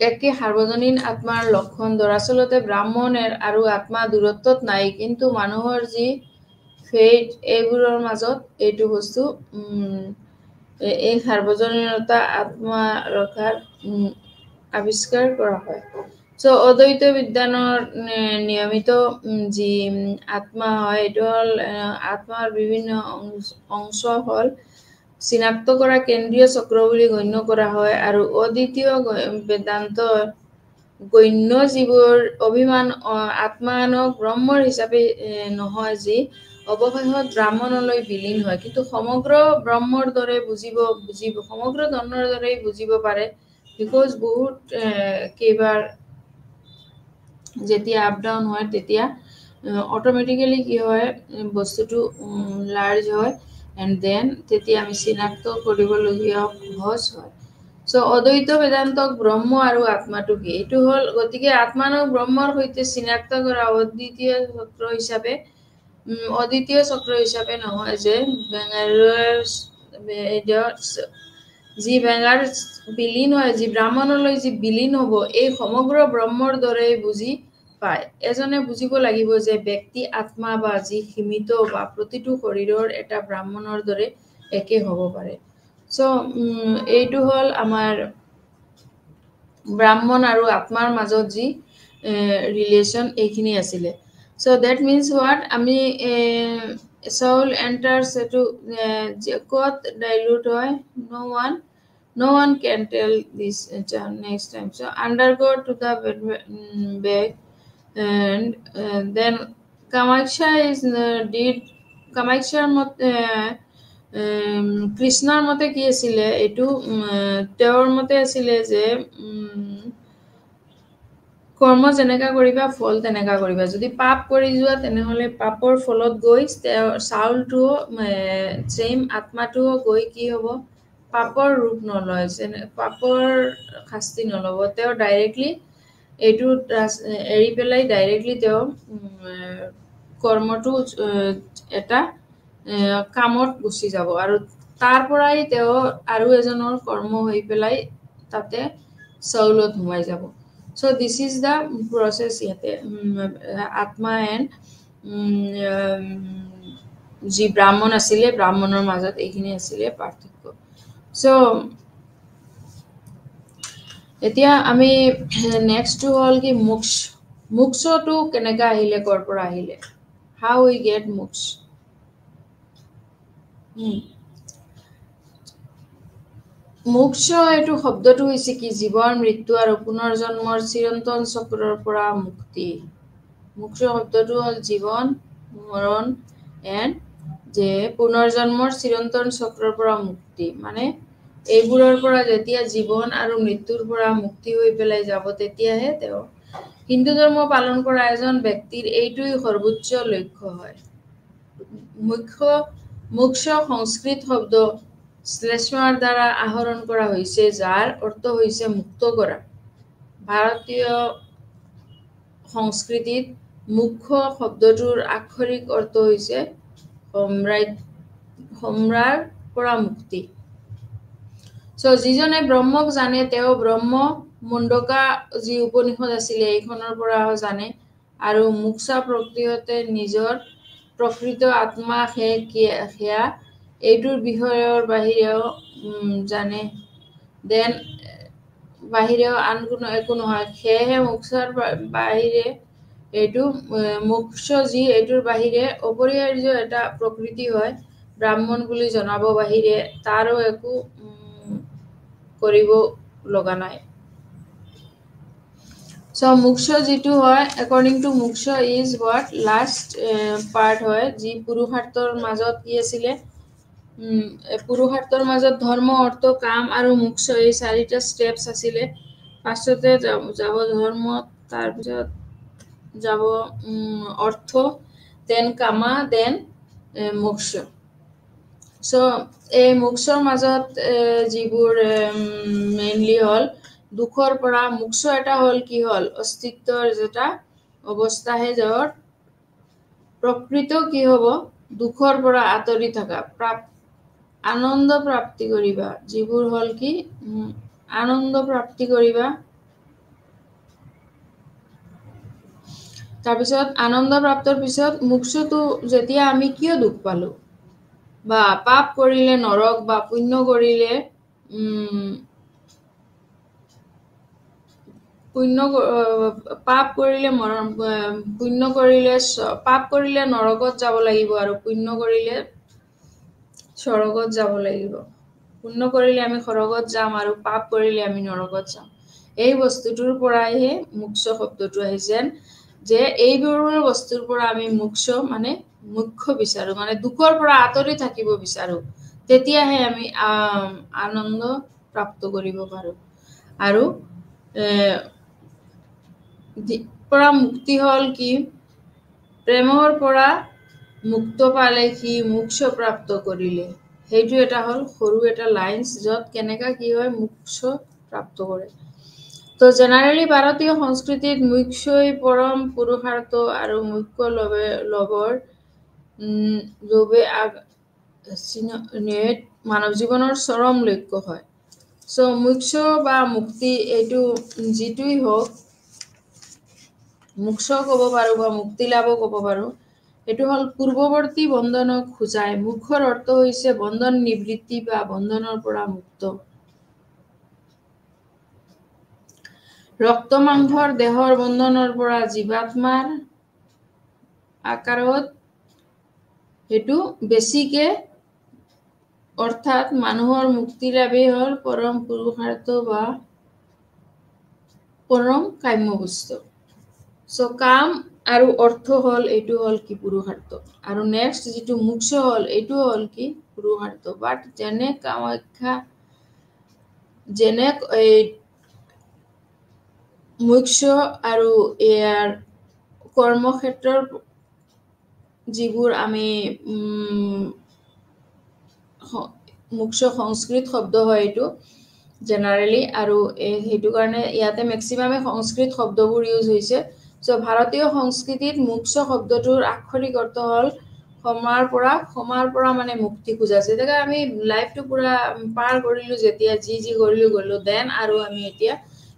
একে সাৰ্বজনীন আত্মাৰ লক্ষণ। দৰাচলতে ব্ৰাহ্মণ আৰু আত্মা দূৰত্বত নাই, কিন্তু মানুহৰ যি ফেইট এইবোৰৰ মাজত এইটো বস্তু এই সাৰ্বজনীনতা আত্মা ৰখাৰ আবিষ্কাৰ কৰা হয়। সো অদ্বৈত বিজ্ঞানৰ নিয়মিত যি আত্মা হয় এইটো হ'ল আত্মাৰ বিভিন্ন অংশ হ'ল চিনাক্ত কৰা কেন্দ্ৰীয় চক্ৰ বুলি গণ্য কৰা হয়। আৰু অদ্বিতীয় বেদান্তৰ গণ্য যিবোৰ অভিমান আত্মানক ব্ৰহ্মৰ হিচাপে নহয়, যি অৱশেষত ব্ৰাহ্মণলৈ বিলীন হয় কিন্তু সমগ্ৰ ব্ৰহ্মৰ দৰে বুজিব সমগ্ৰ ধৰ্মৰ দৰেই বুজিব পাৰে। বিকজ বহুত কেইবাৰ যেতিয়া আপ ডাউন হয় তেতিয়া অটোমেটিক্যালি কি হয় বস্তুটো লাৰ্জ হয়, এণ্ড দেন তেতিয়া আমি চিনাক্ত কৰিবলগীয়া সহজ হয়। সো অদ্বৈত বেদান্তক ব্ৰহ্ম আৰু আত্মাটো কি এইটো হ'ল, গতিকে আত্মানক ব্ৰহ্মৰ সৈতে চিনাক্ত কৰা অদ্বিতীয় চক্ৰ হিচাপে নহয় যে যি বেঙাৰ বিলীন হয়, যি ব্ৰাহ্মণলৈ যি বিলীন হ'ব এই সমগ্ৰ ব্ৰহ্মৰ দৰে বুজি পায়। এজনে বুজিব লাগিব যে ব্যক্তি আত্মা বা যি সীমিত বা প্ৰতিটো শৰীৰৰ এটা ব্ৰাহ্মণৰ দৰে একে হ'ব পাৰে। সো এইটো হল আমাৰ ব্ৰাহ্মণ আৰু আত্মাৰ মাজত যি ৰিলেশ্যন এইখিনি আছিলে সো দ্যাট মিনছ হোৱাট আমি soul enters to ক'ত dilute হয় no one can tell this next time so undergo to the back and then Kamaksha is did Kamakshaৰ মতে কৃষ্ণৰ মতে কি আছিলে এইটো তেওঁৰ মতে আছিলে যে কৰ্ম যেনেকা কৰিবা ফল তেনেকা কৰিবা যদি পাপ কৰি যোৱা তেনেহলে পাপৰ ফলত গৈ চাউলটো চেম আত্মাটো গৈ কি হ'ব পাপৰ ৰূপ নলয় যেনে পাপৰ শাস্তি নলব তেওঁ ডাইৰেক্টলি এইটো এৰি পেলাই ডাইৰেক্টলি তেওঁ কৰ্মটো এটা কামত গুচি যাব আৰু তাৰ পৰাই তেওঁ আৰু এজনৰ কৰ্ম হৈ পেলাই তাতে চাউলত সোমাই যাব so this is the process yate atma and ji brahman asile brahmanor majot ekhini asile parthokyo so etia ami next to hol ki moksha to keneka ahile kor pora ahile how we get moksha মোক্ষ এইটো শব্দটো হৈছে কি জীৱন মৃত্যু আৰু পুনৰ্জন্মৰ চিৰন্তন চক্ৰৰ পৰা মুক্তি মোক্ষ শব্দটো হ'ল জীৱন মৰণ এণ্ড যে পুনৰ্জন্মৰ চিৰন্তন চক্ৰৰ পৰা মুক্তি মানে এইবোৰৰ পৰা যেতিয়া জীৱন আৰু মৃত্যুৰ পৰা মুক্তি হৈ পেলাই যাব তেতিয়াহে তেওঁ হিন্দু ধৰ্ম পালন কৰা এজন ব্যক্তিৰ এইটোই সৰ্বোচ্চ লক্ষ্য হয় মোক্ষ সংস্কৃত শব্দ শ্লেষমাৰ দ্বাৰা আহৰণ কৰা হৈছে যাৰ অৰ্থ হৈছে মুক্ত কৰা ভাৰতীয় সংস্কৃতিত মুখ্য শব্দটোৰ আক্ষৰিক অৰ্থ হৈছে সম্ৰাৰ পৰা মুক্তি সো যিজনে ব্ৰহ্মক জানে তেওঁ ব্ৰহ্ম মুণ্ডকা যি উপনিষদ আছিলে এইখনৰ পৰা জানে আৰু মোক্ষা প্ৰকৃততে নিজৰ প্ৰকৃত আত্মা সেয়া এইটোৰ বিষয়ৰ বাহিৰেও জানে দেন বাহিৰেও আন কোনো একো নহয় সেয়েহে মোক্ষাৰ বাহিৰে এইটো মোক্ষ যি এইটোৰ বাহিৰে অপৰিহাৰ্য এটা প্ৰকৃতি হয় ব্ৰাহ্মণ বুলি জনাব বাহিৰে তাৰো একো কৰিব লগা নাই so moksha jitu hoy according to moksha is what last part hoy ji purusharthor majot ki asile পুৰুষাৰ্থৰ মাজত ধৰ্ম অৰ্থ কাম আৰু মোক্ষ এই চাৰিটা স্টেপস আছিলে ফাৰ্ষ্টতে যাব ধৰ্ম তাৰ পিছত যাব অৰ্থ দেন কামা দেন মোক্ষ সো এই মোক্ষৰ মাজত যিবোৰ মেইনলি হল দুখৰ পৰা মোক্ষ এটা হল কি হল অস্তিত্বৰ যেটা অৱস্থাহে যত প্ৰকৃত কি হ'ব দুখৰ পৰা আঁতৰি থকা আনন্দ প্ৰাপ্তি কৰিবা যিবোৰ হল কি আনন্দ প্ৰাপ্তি কৰিবা তাৰ পিছত আনন্দ প্ৰাপ্তৰ পিছত মোক্ষটো যেতিয়া আমি কিয় দুখ পালো বা পাপ কৰিলে নৰক বা পুণ্য কৰিলে পাপ কৰিলে পুণ্য কৰিলে পাপ কৰিলে নৰকত যাব লাগিব আৰু পুণ্য কৰিলে স্বৰ্গত যাব লাগিব পুণ্য কৰিলে আমি স্বৰ্গত যাম আৰু পাপ কৰিলে আমি নৰকত যাম এই বস্তুটোৰ পৰাইহে মোক্ষ শব্দটো আহিছে যে এইবোৰ বস্তুৰ পৰা আমি মোক্ষ মানে মুখ্য বিচাৰো মানে দুখৰ পৰা আঁতৰি থাকিব বিচাৰো তেতিয়াহে আমি আনন্দ প্ৰাপ্ত কৰিব পাৰো আৰু পৰা মুক্তি হল কি প্ৰেমৰ পৰা মুক্ত পালে কি মোক্ষ প্ৰাপ্ত কৰিলে সেইটো এটা হল সৰু এটা লাইনস যত কেনেকা কি হয় মোক্ষ প্ৰাপ্ত কৰে তো জেনাৰেলি ভাৰতীয় সংস্কৃতিত মোক্ষই পৰম পুৰুষাৰ্থ আৰু মুখ্য লবৰ মানৱ জীৱনৰ চৰম লক্ষ্য হয় সো মোক্ষ বা মুক্তি এইটো যিটোই হোক মোক্ষ ক'ব পাৰো বা মুক্তি লাভ ক'ব পাৰো এইটো হল পূৰ্বৱৰ্তী বন্ধনক খুজায়। মুখ্যৰ অৰ্থ হৈছে বন্ধন নিবৃত্তি বা বন্ধনৰ পৰা মুক্ত। ৰক্ত মাংসৰ দেহৰ বন্ধনৰ পৰা জীৱাত্মাৰ আকাৰত সেইটো বেছিকে, অৰ্থাৎ মানুহৰ মুক্তি লাভেই হল পৰম পুৰুষাৰ্থ বা পৰম কাম্য বস্তু। সো কাম আৰু অৰ্থ হল এইটো হল কি পুৰুষাৰ্থ। আৰু নেক্সট যিটো মোক্ষ হল এইটো হল কি পুৰুষাৰ্থ। বাট যেনে কামাখ্যা যেনে মোক্ষ আৰু ইয়াৰ কৰ্মক্ষেত্ৰৰ যিবোৰ আমি মোক্ষ সংস্কৃত শব্দ হয় এইটো জেনাৰেলি, আৰু সেইটো কাৰণে ইয়াতে মেক্সিমামে সংস্কৃত শব্দবোৰ ইউজ হৈছে। চ' ভাৰতীয় সংস্কৃতিত মোক্ষ শব্দটোৰ আক্ষৰিক অৰ্থ হল ক্ষমাৰ পৰা মানে মুক্তি খোজা। যেনেকৈ আমি লাইফটো পুৰা পাৰ কৰিলো, যেতিয়া যি কৰিলো গলো, দেন আৰু আমি এতিয়া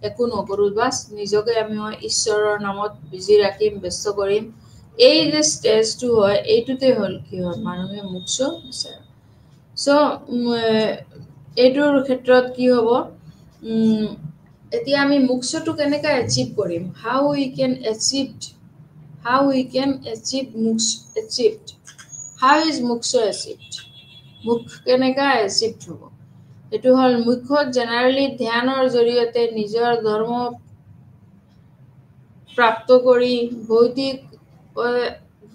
একো নকৰো, বাছ নিজকে আমি ঈশ্বৰৰ নামত বিজি ৰাখিম, ব্যস্ত কৰিম। এই যে ষ্টেজটো হয় এইটোতে হল কি হয় মানুহে মোক্ষ বিচাৰে। চ' এইটোৰ ক্ষেত্ৰত কি হ'ব, এতিয়া আমি মোক্ষটো কেনেকৈ এচিভ কৰিম, হাউ we can achieve how is মোক্ষ এচিভড, মোক্ষ কেনেকৈ এচিভড হ'ব। এইটো হ'ল মোক্ষত জেনাৰেলি ধ্যানৰ জৰিয়তে নিজৰ ধৰ্ম প্ৰাপ্ত কৰি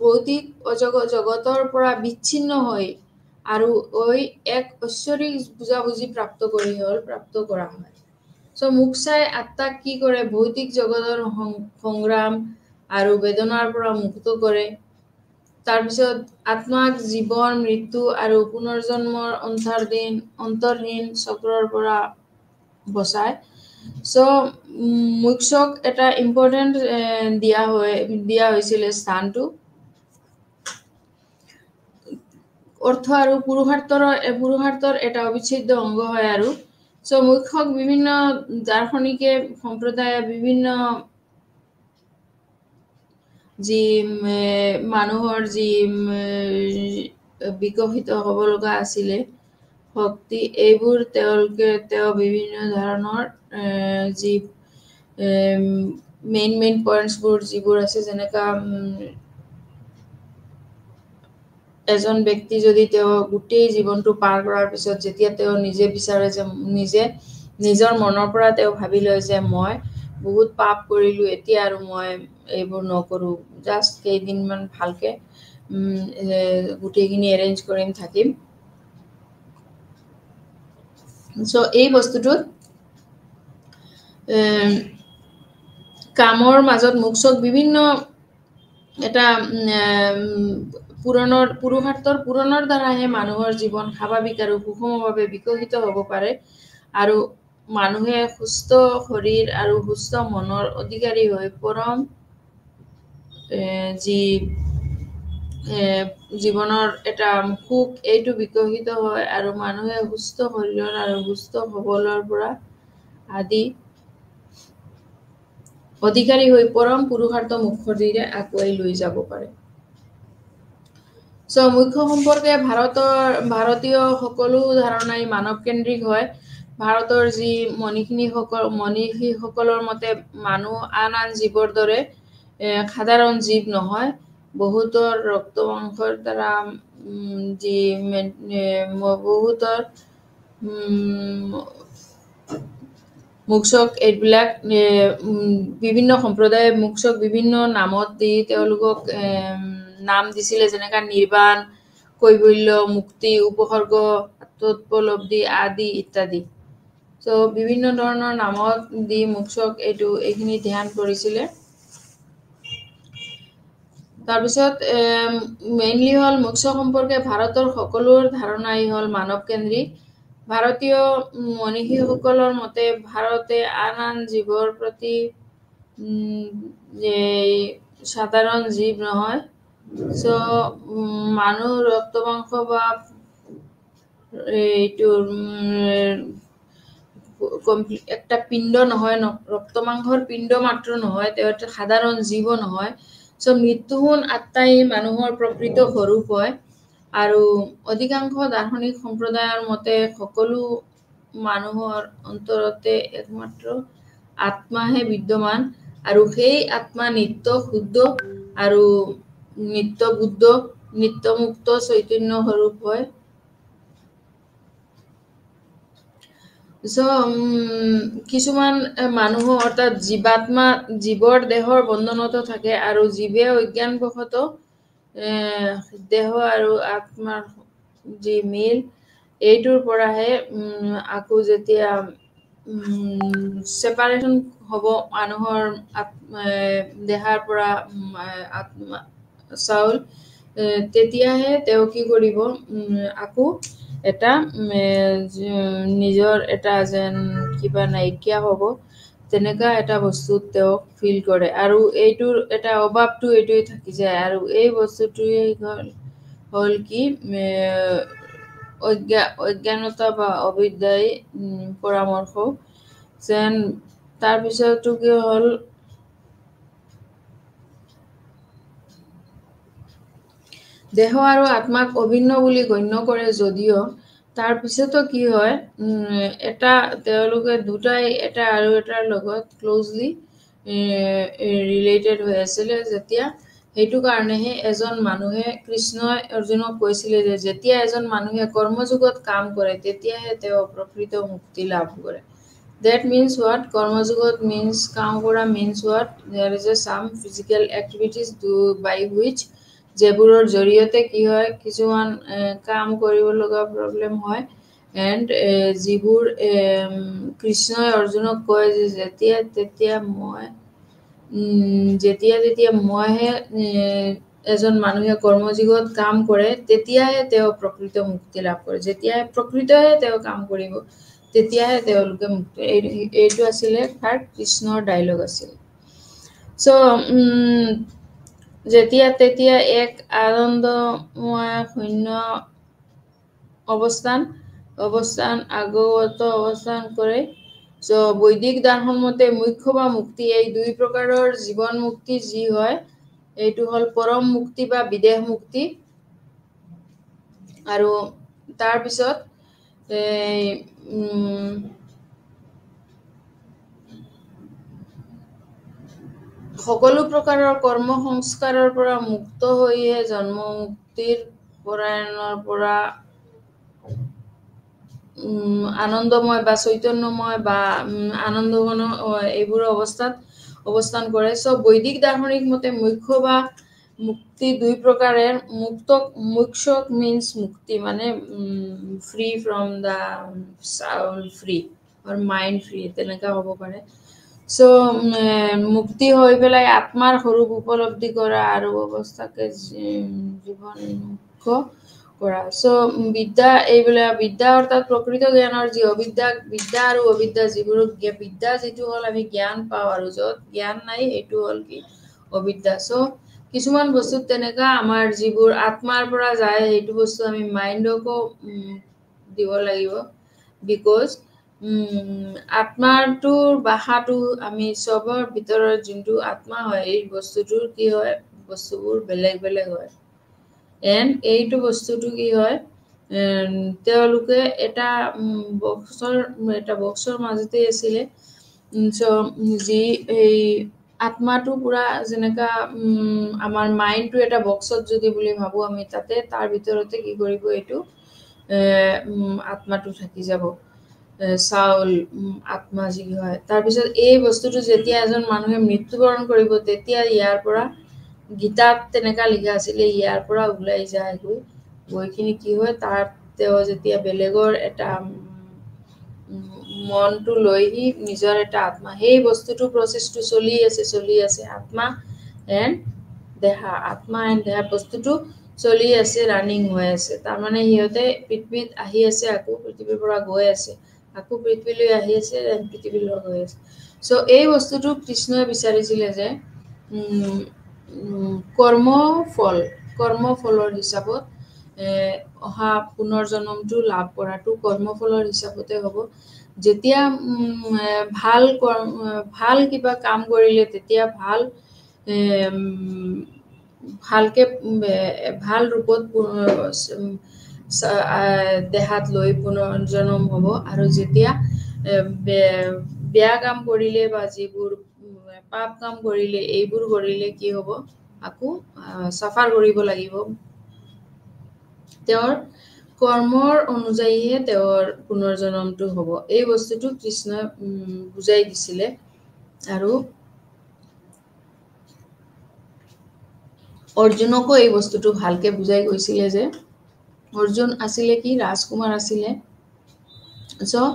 ভৌতিক জগতৰ পৰা বিচ্ছিন্ন হৈ আৰু এক ঐশ্বৰিক বুজাবুজি প্ৰাপ্ত কৰা হয়। চ' মোক্ষাই আত্মাক কি কৰে, ভৌতিক জগতৰ সংগ্ৰাম আৰু বেদনাৰ পৰা মুক্ত কৰে। তাৰপিছত আত্মাক জীৱন মৃত্যু আৰু পুনৰ্জন্মৰ অন্তৰহীন চক্ৰৰ পৰা বচায়। চ' মোক্ষক এটা ইম্পৰ্টেণ্ট দিয়া হৈছিলে স্থানটো। অৰ্থ আৰু পুৰুষাৰ্থৰ এটা অবিচ্ছেদ্য অংগ হয় আৰু। চ' মোক্ষক বিভিন্ন দাৰ্শনিকে সম্প্ৰদায়ে বিভিন্ন যি মানুহৰ যি বিকশিত হ'ব লগা আছিলে শক্তি, এইবোৰ তেওঁ বিভিন্ন ধৰণৰ যি মেইন পইণ্টছবোৰ যিবোৰ আছে, যেনেকা এজন ব্যক্তি যদি তেওঁ গোটেই জীৱনটো পাৰ কৰাৰ পিছত যেতিয়া তেওঁ নিজে বিচাৰে যে নিজৰ মনৰ পৰা তেওঁ ভাবি লয় যে মই বহুত পাপ কৰিলোঁ, এতিয়া আৰু মই এইবোৰ নকৰোঁ, জাষ্ট কেইদিনমান ভালকৈ গোটেইখিনি এৰেঞ্জ কৰিম থাকিম। চ' এই বস্তুটোত কামৰ মাজত মোক্ষক বিভিন্ন এটা পুৰুষাৰ্থৰ পূৰণৰ দ্বাৰাহে মানুহৰ জীৱন স্বাভাৱিক আৰু সুষমভাৱে বিকশিত হ'ব পাৰে, আৰু মানুহে সুস্থ শৰীৰ আৰু সুস্থ মনৰ অধিকাৰী হৈ পৰম যি জীৱনৰ এটা সুখ এইটো বিকশিত হয়, আৰু মানুহে সুস্থ শৰীৰৰ আৰু সুস্থ সবলৰ পৰা আদি অধিকাৰী হৈ পৰম পুৰুষাৰ্থ মোক্ষৰ দিশে আগুৱাই লৈ যাব পাৰে। চ' মোক্ষ সম্পৰ্কে ভাৰতীয় সকলো ধাৰণাই মানৱকেন্দ্ৰিক হয়। ভাৰতৰ যি মনীষীসকলৰ মতে মানুহ আন জীৱৰ দৰে সাধাৰণ জীৱ নহয়, বহুতৰ ৰক্ত মাংসৰ দ্বাৰা বহুতৰ মোক্ষক এইবিলাক বিভিন্ন সম্প্ৰদায়ে মোক্ষক বিভিন্ন নামত দি তেওঁলোকক নাম দিছিলে, যেনেকা নিৰ্বাণ, কৈবল্য, মুক্তি, উপসৰ্গ, আত্মোপলব্ধি আদি ইত্যাদি। চ' বিভিন্ন ধৰণৰ নামত দি মোক্ষক এইখিনি ধ্যান কৰিছিলে। তাৰপিছত মেইনলি হ'ল মোক্ষ সম্পৰ্কে ভাৰতৰ সকলো ধাৰণাই হ'ল মানৱকেন্দ্ৰিক। ভাৰতীয় মনীষীসকলৰ মতে ভাৰতে আন জীৱৰ প্ৰতি সাধাৰণ জীৱ নহয়। চ' মানুহ ৰক্ত মাংস বা একটা পিণ্ড নহয়, ৰক্ত মাংসৰ পিণ্ড মাত্ৰ নহয়, তেওঁ এটা সাধাৰণ জীৱ নহয়। সো মৃত্যুহীন আত্মাই মানুহৰ প্ৰকৃত স্বৰূপ হয় আৰু অধিকাংশ দাৰ্শনিক সম্প্ৰদায়ৰ মতে সকলো মানুহৰ অন্তৰতে একমাত্ৰ আত্মাহে বিদ্যমান আৰু সেই আত্মা নিত্য শুদ্ধ আৰু নিত্য বুদ্ধ নিত্য মুক্ত চৈতন্য স্বৰূপ হয়। কিছুমান মানুহ অৰ্থাৎ জীৱাত্মা জীৱৰ দেহৰ বন্ধনতো থাকে আৰু জীৱে অজ্ঞানবশতঃ দেহ আৰু আত্মাৰ যি মিল এইটোৰ পৰাহে আকৌ যেতিয়া সেপাৰেশন হ'ব মানুহৰ দেহাৰ পৰা আত্মা চাউল তেতিয়াহে তেওঁ কি কৰিব আকৌ এটা নিজৰ এটা যেন কিবা নাইকিয়া হ'ব তেনেকা এটা বস্তুত তেওঁ ফিল কৰে আৰু এইটোৰ এটা অভাৱটো এইটোৱে থাকি যায় আৰু এই বস্তুটোৱে হ'ল কি অজ্ঞানতা বা অবিদ্যাই পৰামৰ্শ যেন তাৰপিছতো কি হ'ল দেহ আৰু আত্মাক অভিন্ন বুলি গণ্য কৰে যদিও তাৰপিছতো কি হয় এটা তেওঁলোকে দুটাই এটা আৰু এটাৰ লগত ক্ল'জলি ৰিলেটেড হৈ আছিলে যেতিয়া সেইটো কাৰণেহে এজন মানুহে কৃষ্ণই অৰ্জুনক কৈছিলে যে যেতিয়া এজন মানুহে কৰ্মযোগত কাম কৰে তেতিয়াহে তেওঁ প্ৰকৃত মুক্তি লাভ কৰে। That means what? কৰ্মযোগত means কাম কৰা means what? There is a some physical activities by which যেবোৰৰ জৰিয়তে কি হয় কিছুমান কাম কৰিব লগা প্ৰব্লেম হয় এণ্ড যিবোৰ কৃষ্ণই অৰ্জুনক কয় যে যেতিয়া মইহে এজন মানুহে কৰ্মযোগত কাম কৰে তেতিয়াহে তেওঁ প্ৰকৃত মুক্তি লাভ কৰে যেতিয়াহে প্ৰকৃতহে তেওঁ কাম কৰিব তেতিয়াহে তেওঁলোকে মুক্তি এইটো আছিলে কৃষ্ণৰ ডায়লগ আছিল। চ' যেতিয়া তেতিয়া এক আনন্দময় শূন্য অৱস্থান আগত অৱস্থান কৰে। চ' বৈদিক দৰ্শন মতে মুখ্য বা মুক্তি এই দুই প্ৰকাৰৰ জীৱন মুক্তি যি হয় এইটো হ'ল পৰম মুক্তি বা বিদেহ মুক্তি আৰু তাৰপিছত সকলো প্ৰকাৰৰ কৰ্ম সংস্কাৰৰ পৰা মুক্ত হৈহে জন্ম মুক্তিৰ পৰায়ণৰ পৰা আনন্দময় বা চৈতন্যময় বা আনন্দঘন এইবোৰ অৱস্থাত অৱস্থান কৰে। চ' বৈদিক দাৰ্শনিক মতে মুখ্য বা মুক্তি দুই প্ৰকাৰৰ মোক্ষ মিন্স মুক্তি মানে ফ্ৰী ফ্ৰম দা চাউল ফ্ৰী আৰু মাইণ্ড ফ্ৰী তেনেকা হ'ব পাৰে। চ' মুক্তি হৈ পেলাই আত্মাৰ স্বৰূপ উপলব্ধি কৰা আৰু অৱস্থাকে জীৱন মুখ্য কৰা। চ' বিদ্যা অৰ্থাৎ প্ৰকৃত জ্ঞানৰ যি বিদ্যা আৰু অবিদ্যা যিবোৰ বিদ্যা যিটো হ'ল আমি জ্ঞান পাওঁ আৰু য'ত জ্ঞান নাই সেইটো হ'ল কি অবিদ্যা। চ' কিছুমান বস্তুত তেনেকা আমাৰ যিবোৰ আত্মাৰ পৰা যায় সেইটো বস্তু আমি মাইণ্ডকো দিব লাগিব বিকজ আত্মাটোৰ ভাষাটো আমি চবৰ ভিতৰত যোনটো আত্মা হয় এই বস্তুটোৰ কি হয় বস্তুবোৰ বেলেগ বেলেগ হয় এণ্ড এইটো বস্তুটো কি হয় তেওঁলোকে এটা বক্সৰ মাজতে আছিলে যি এই আত্মাটো পুৰা যেনেকা আমাৰ মাইণ্ডটো এটা বক্সত যদি বুলি ভাবোঁ আমি তাতে তাৰ ভিতৰতে কি কৰিব এইটো আত্মাটো থাকি যাব চাউল আত্মা যি হয় তাৰপিছত এই বস্তুটো যেতিয়া এজন মানুহে মৃত্যুবৰণ কৰিব তেতিয়া ইয়াৰ পৰা গীতাত তেনেকা লিখা আছিলে ইয়াৰ পৰা ওলাই যায় গৈখিনি কি হয় তাত তেওঁ যেতিয়া বেলেগৰ এটা মনটো লৈ সি নিজৰ এটা আত্মা সেই বস্তুটো প্ৰচেছটো চলি আছে আত্মা এণ্ড দেহা বস্তুটো চলি আছে ৰানিং হৈ আছে তাৰমানে সিহঁতে পৃথিৱীত আহি আছে আকৌ পৃথিৱীৰ পৰা গৈ আছে আকৌ পৃথিৱীলৈ আহি আছে পৃথিৱীলৈ গৈ আছে চ' এই বস্তুটো কৃষ্ণই বিচাৰিছিলে যে কৰ্মফলৰ হিচাপত অহা পুনৰ্জন্মটো লাভ কৰাটো কৰ্মফলৰ হিচাপতে হ'ব যেতিয়া ভাল কিবা কাম কৰিলে তেতিয়া ভাল ভালকে ভাল ৰূপত দেহাত লৈ পুনৰ্জন্ম হ'ব আৰু যেতিয়া বেয়া কাম কৰিলে বা যিবোৰ পাপ কাম কৰিলে এইবোৰ কৰিলে কি হ'ব আকৌ চাফাৰ কৰিব লাগিব তেওঁৰ কৰ্মৰ অনুযায়ীহে তেওঁৰ পুনৰ্জন্মটো হ'ব এই বস্তুটো কৃষ্ণই বুজাই দিছিলে আৰু অৰ্জুনকো এই বস্তুটো ভালকে বুজাই গৈছিলে যে অৰ্জুন আছিলে কি ৰাজকুমাৰ আছিলে চ'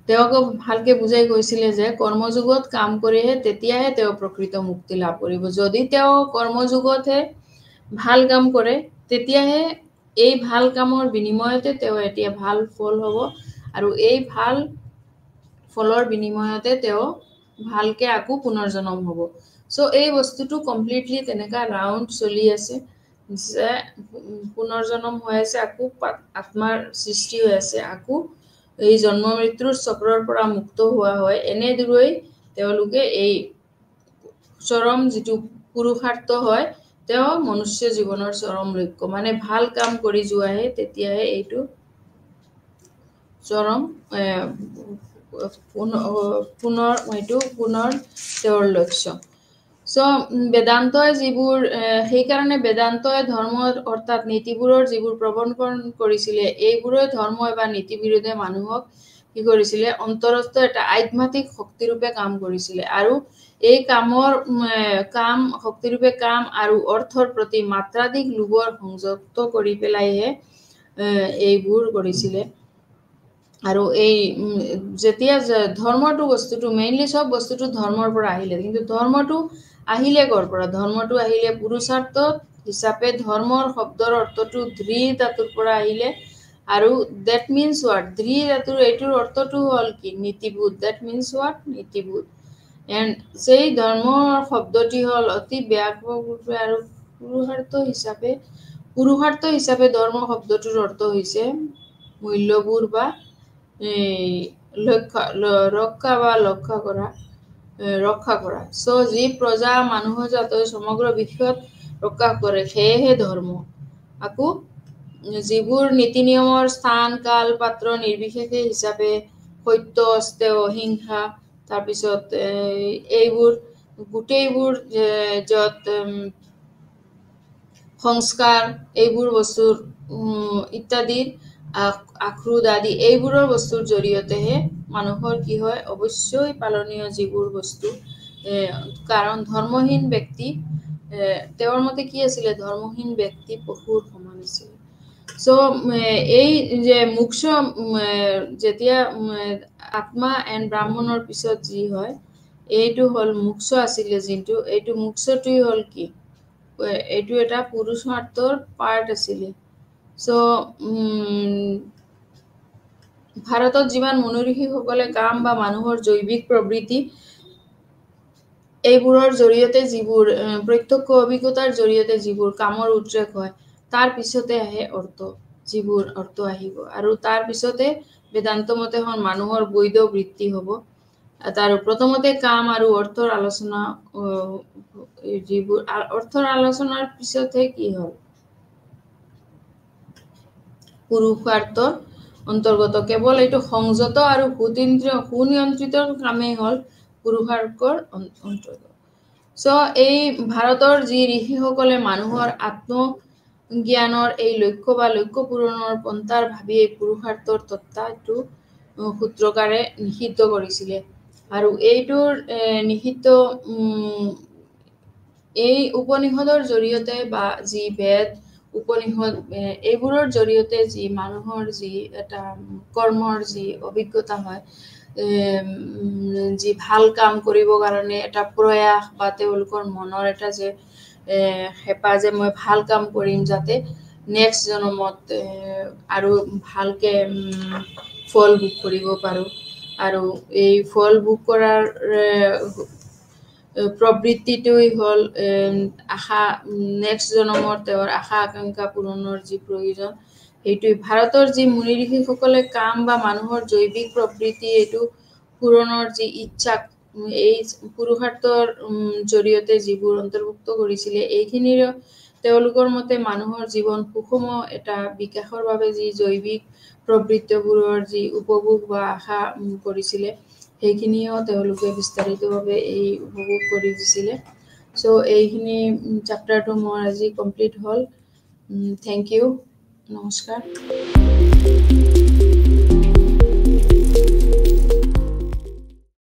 তেওঁক ভালকে বুজাই গৈছিলে যে কৰ্মযুগত কাম কৰিহে তেতিয়াহে তেওঁ প্ৰকৃত মুক্তি লাভ কৰিব যদি তেওঁ কৰ্মযুগতহে ভাল কাম কৰে তেতিয়াহে এই ভাল কামৰ বিনিময়তে তেওঁ এতিয়া ভাল ফল হ'ব আৰু এই ভাল ফলৰ বিনিময়তে তেওঁ ভালকে আকৌ পুনৰ্জন্ম হ'ব চ' এই বস্তুটো কমপ্লিটলি তেনেকা ৰাউণ্ড চলি আছে যে পুনৰ্জন্ম হৈ আছে আকৌ আত্মাৰ সৃষ্টি হৈ আছে আকৌ এই জন্ম মৃত্যুৰ চক্ৰৰ পৰা মুক্ত হোৱা হয় এনেদৰেই তেওঁলোকে এই চৰম যিটো পুৰুষাৰ্থ হয় তেওঁ মনুষ্য জীৱনৰ চৰম লক্ষ্য মানে ভাল কাম কৰি যোৱাহে তেতিয়াহে এইটো চৰম পুনৰ তেওঁৰ লক্ষ্য চ' বেদান্তই যিবোৰ সেইকাৰণে বেদান্তই ধৰ্ম অৰ্থাৎ নীতিবোৰৰ যিবোৰ প্ৰৱৰ্তন কৰিছিলে এইবোৰে ধৰ্ম বা নীতি বিৰোধে মানুহক কি কৰিছিলে অন্তৰস্থ এটা আধ্যাত্মিক শক্তিৰূপে কাম কৰিছিলে আৰু এই কামৰ কাম শক্তিৰূপে কাম আৰু অৰ্থৰ প্ৰতি মাত্ৰাধিক লোভৰ সংযুক্ত কৰি পেলাইহে এইবোৰ কৰিছিলে আৰু এই যেতিয়া ধৰ্মটো বস্তুটো মেইনলি চব বস্তুটো ধৰ্মৰ পৰা আহিলে কিন্তু ধৰ্মটো আহিলে ক'ৰ পৰা ধৰ্মটো আহিলে পুৰুষাৰ্থ হিচাপে ধৰ্মৰ শব্দৰ অৰ্থটো ধৃঢ় ধাতুৰ পৰা আহিলে আৰু দেট মিনছ হোৱাট ধৃঢ় ধাতুৰ এইটোৰ অৰ্থটো হ'ল কি নীতিবোধ দেট মিনছ হোৱাট নীতিবোধ এণ্ড সেই ধৰ্মৰ শব্দটি হ'ল অতি ব্যাপকৰূপে আৰু পুৰুষাৰ্থ হিচাপে ধৰ্ম শব্দটোৰ অৰ্থ হৈছে মূল্যবোৰ বা ৰক্ষা কৰা চ' যি প্ৰজা মানুহৰ জাতৰ সমগ্ৰ বিশ্বত প্ৰকাশ কৰে সেয়েহে ধৰ্ম আকৌ যিবোৰ নীতি নিয়মৰ স্থান কাল পাত্ৰ নিৰ্বিশেষে হিচাপে সত্য অস্তেয় অহিংসা তাৰপিছত এইবোৰ গোটেইবোৰ য'ত সংস্কাৰ এইবোৰ বস্তুৰ ইত্যাদিৰ আক্ৰোধ আদি এইবোৰৰ বস্তুৰ জৰিয়তেহে মানুহৰ কি হয় অৱশ্যই পালনীয় যিবোৰ বস্তু কাৰণ ধৰ্মহীন ব্যক্তি তেওঁৰ মতে কি আছিলে ধৰ্মহীন ব্যক্তি পশুৰ সমান আছিলে চ' এই যে মোক্ষ যেতিয়া আত্মা এণ্ড ব্ৰাহ্মণৰ পিছত যি হয় এইটো হ'ল মোক্ষ আছিলে যিটো এইটো মোক্ষটোৱেই হ'ল কি এইটো এটা পুৰুষাৰ্থৰ পাৰ্ট আছিলে চ' ভাৰতত যিমান মুনি ঋষিসকলে কাম বা মানুহৰ জৈৱিক প্ৰবৃত্তি এইবোৰৰ জৰিয়তে যিবোৰ প্ৰত্যক্ষ অভিজ্ঞতাৰ জৰিয়তে যিবোৰ কামৰ উদ্ৰেক হয় তাৰ পিছতে আহে অৰ্থ যিবোৰ অৰ্থ আহিব আৰু তাৰ পিছতে বেদান্ত মতে হ'ল মানুহৰ বৈধ বৃত্তি হ'ব তাৰ প্ৰথমতে কাম আৰু অৰ্থৰ আলোচনা যিবোৰ অৰ্থৰ আলোচনাৰ পিছতহে কি হ'ল পুৰুষাৰ্থৰ অন্তৰ্গত কেৱল এইটো সংযত আৰু সুনিয়ন্ত্ৰিত কামেই হ'ল পুৰুষাৰ্থৰ অন্তৰ্গত চ' এই ভাৰতৰ যি ঋষিসকলে মানুহৰ আত্মজ্ঞানৰ এই লক্ষ্য বা লক্ষ্য পূৰণৰ পন্থাৰ ভাবি এই পুৰুষাৰ্থৰ তত্ত্বটো সূত্ৰকাৰে নিষিদ্ধ কৰিছিলে আৰু এইটোৰ নিষিদ্ধ এই উপনিষদৰ জৰিয়তে বা যি বেদ উপনিষদ এইবোৰৰ জৰিয়তে যি মানুহৰ যি এটা কৰ্মৰ যি অভিজ্ঞতা হয় যি ভাল কাম কৰিবৰ কাৰণে এটা প্ৰয়াস বা তেওঁলোকৰ মনৰ এটা যে হেঁপাহ যে মই ভাল কাম কৰিম যাতে নেক্সট জন্মত আৰু ভালকে ফল ভোগ কৰিব পাৰোঁ আৰু এই ফল ভোগ কৰাৰ প্ৰবৃত্তিটোই হ'ল আশা নেক্সট জন্মত তেওঁৰ আশা আকাংক্ষা পূৰণৰ যি প্ৰয়োজন সেইটোৱে ভাৰতৰ যি মুনি ঋষিসকলে কাম বা মানুহৰ জৈৱিক প্ৰবৃত্তি এইটো পূৰণৰ যি ইচ্ছা এই পুৰুষাৰ্থৰ জৰিয়তে যিবোৰ অন্তৰ্ভুক্ত কৰিছিলে এইখিনিৰ তেওঁলোকৰ মতে মানুহৰ জীৱন সুষম এটা বিকাশৰ বাবে যি জৈৱিক প্ৰবৃত্তিবোৰৰ যি উপভোগ বা আশা কৰিছিলে সেইখিনিও তেওঁলোকে বিস্তাৰিতভাৱে এই উপভোগ কৰি দিছিলে সো এইখিনি চেপ্টাৰটো মোৰ আজি কমপ্লিট হ'ল থেংক ইউ নমস্কাৰ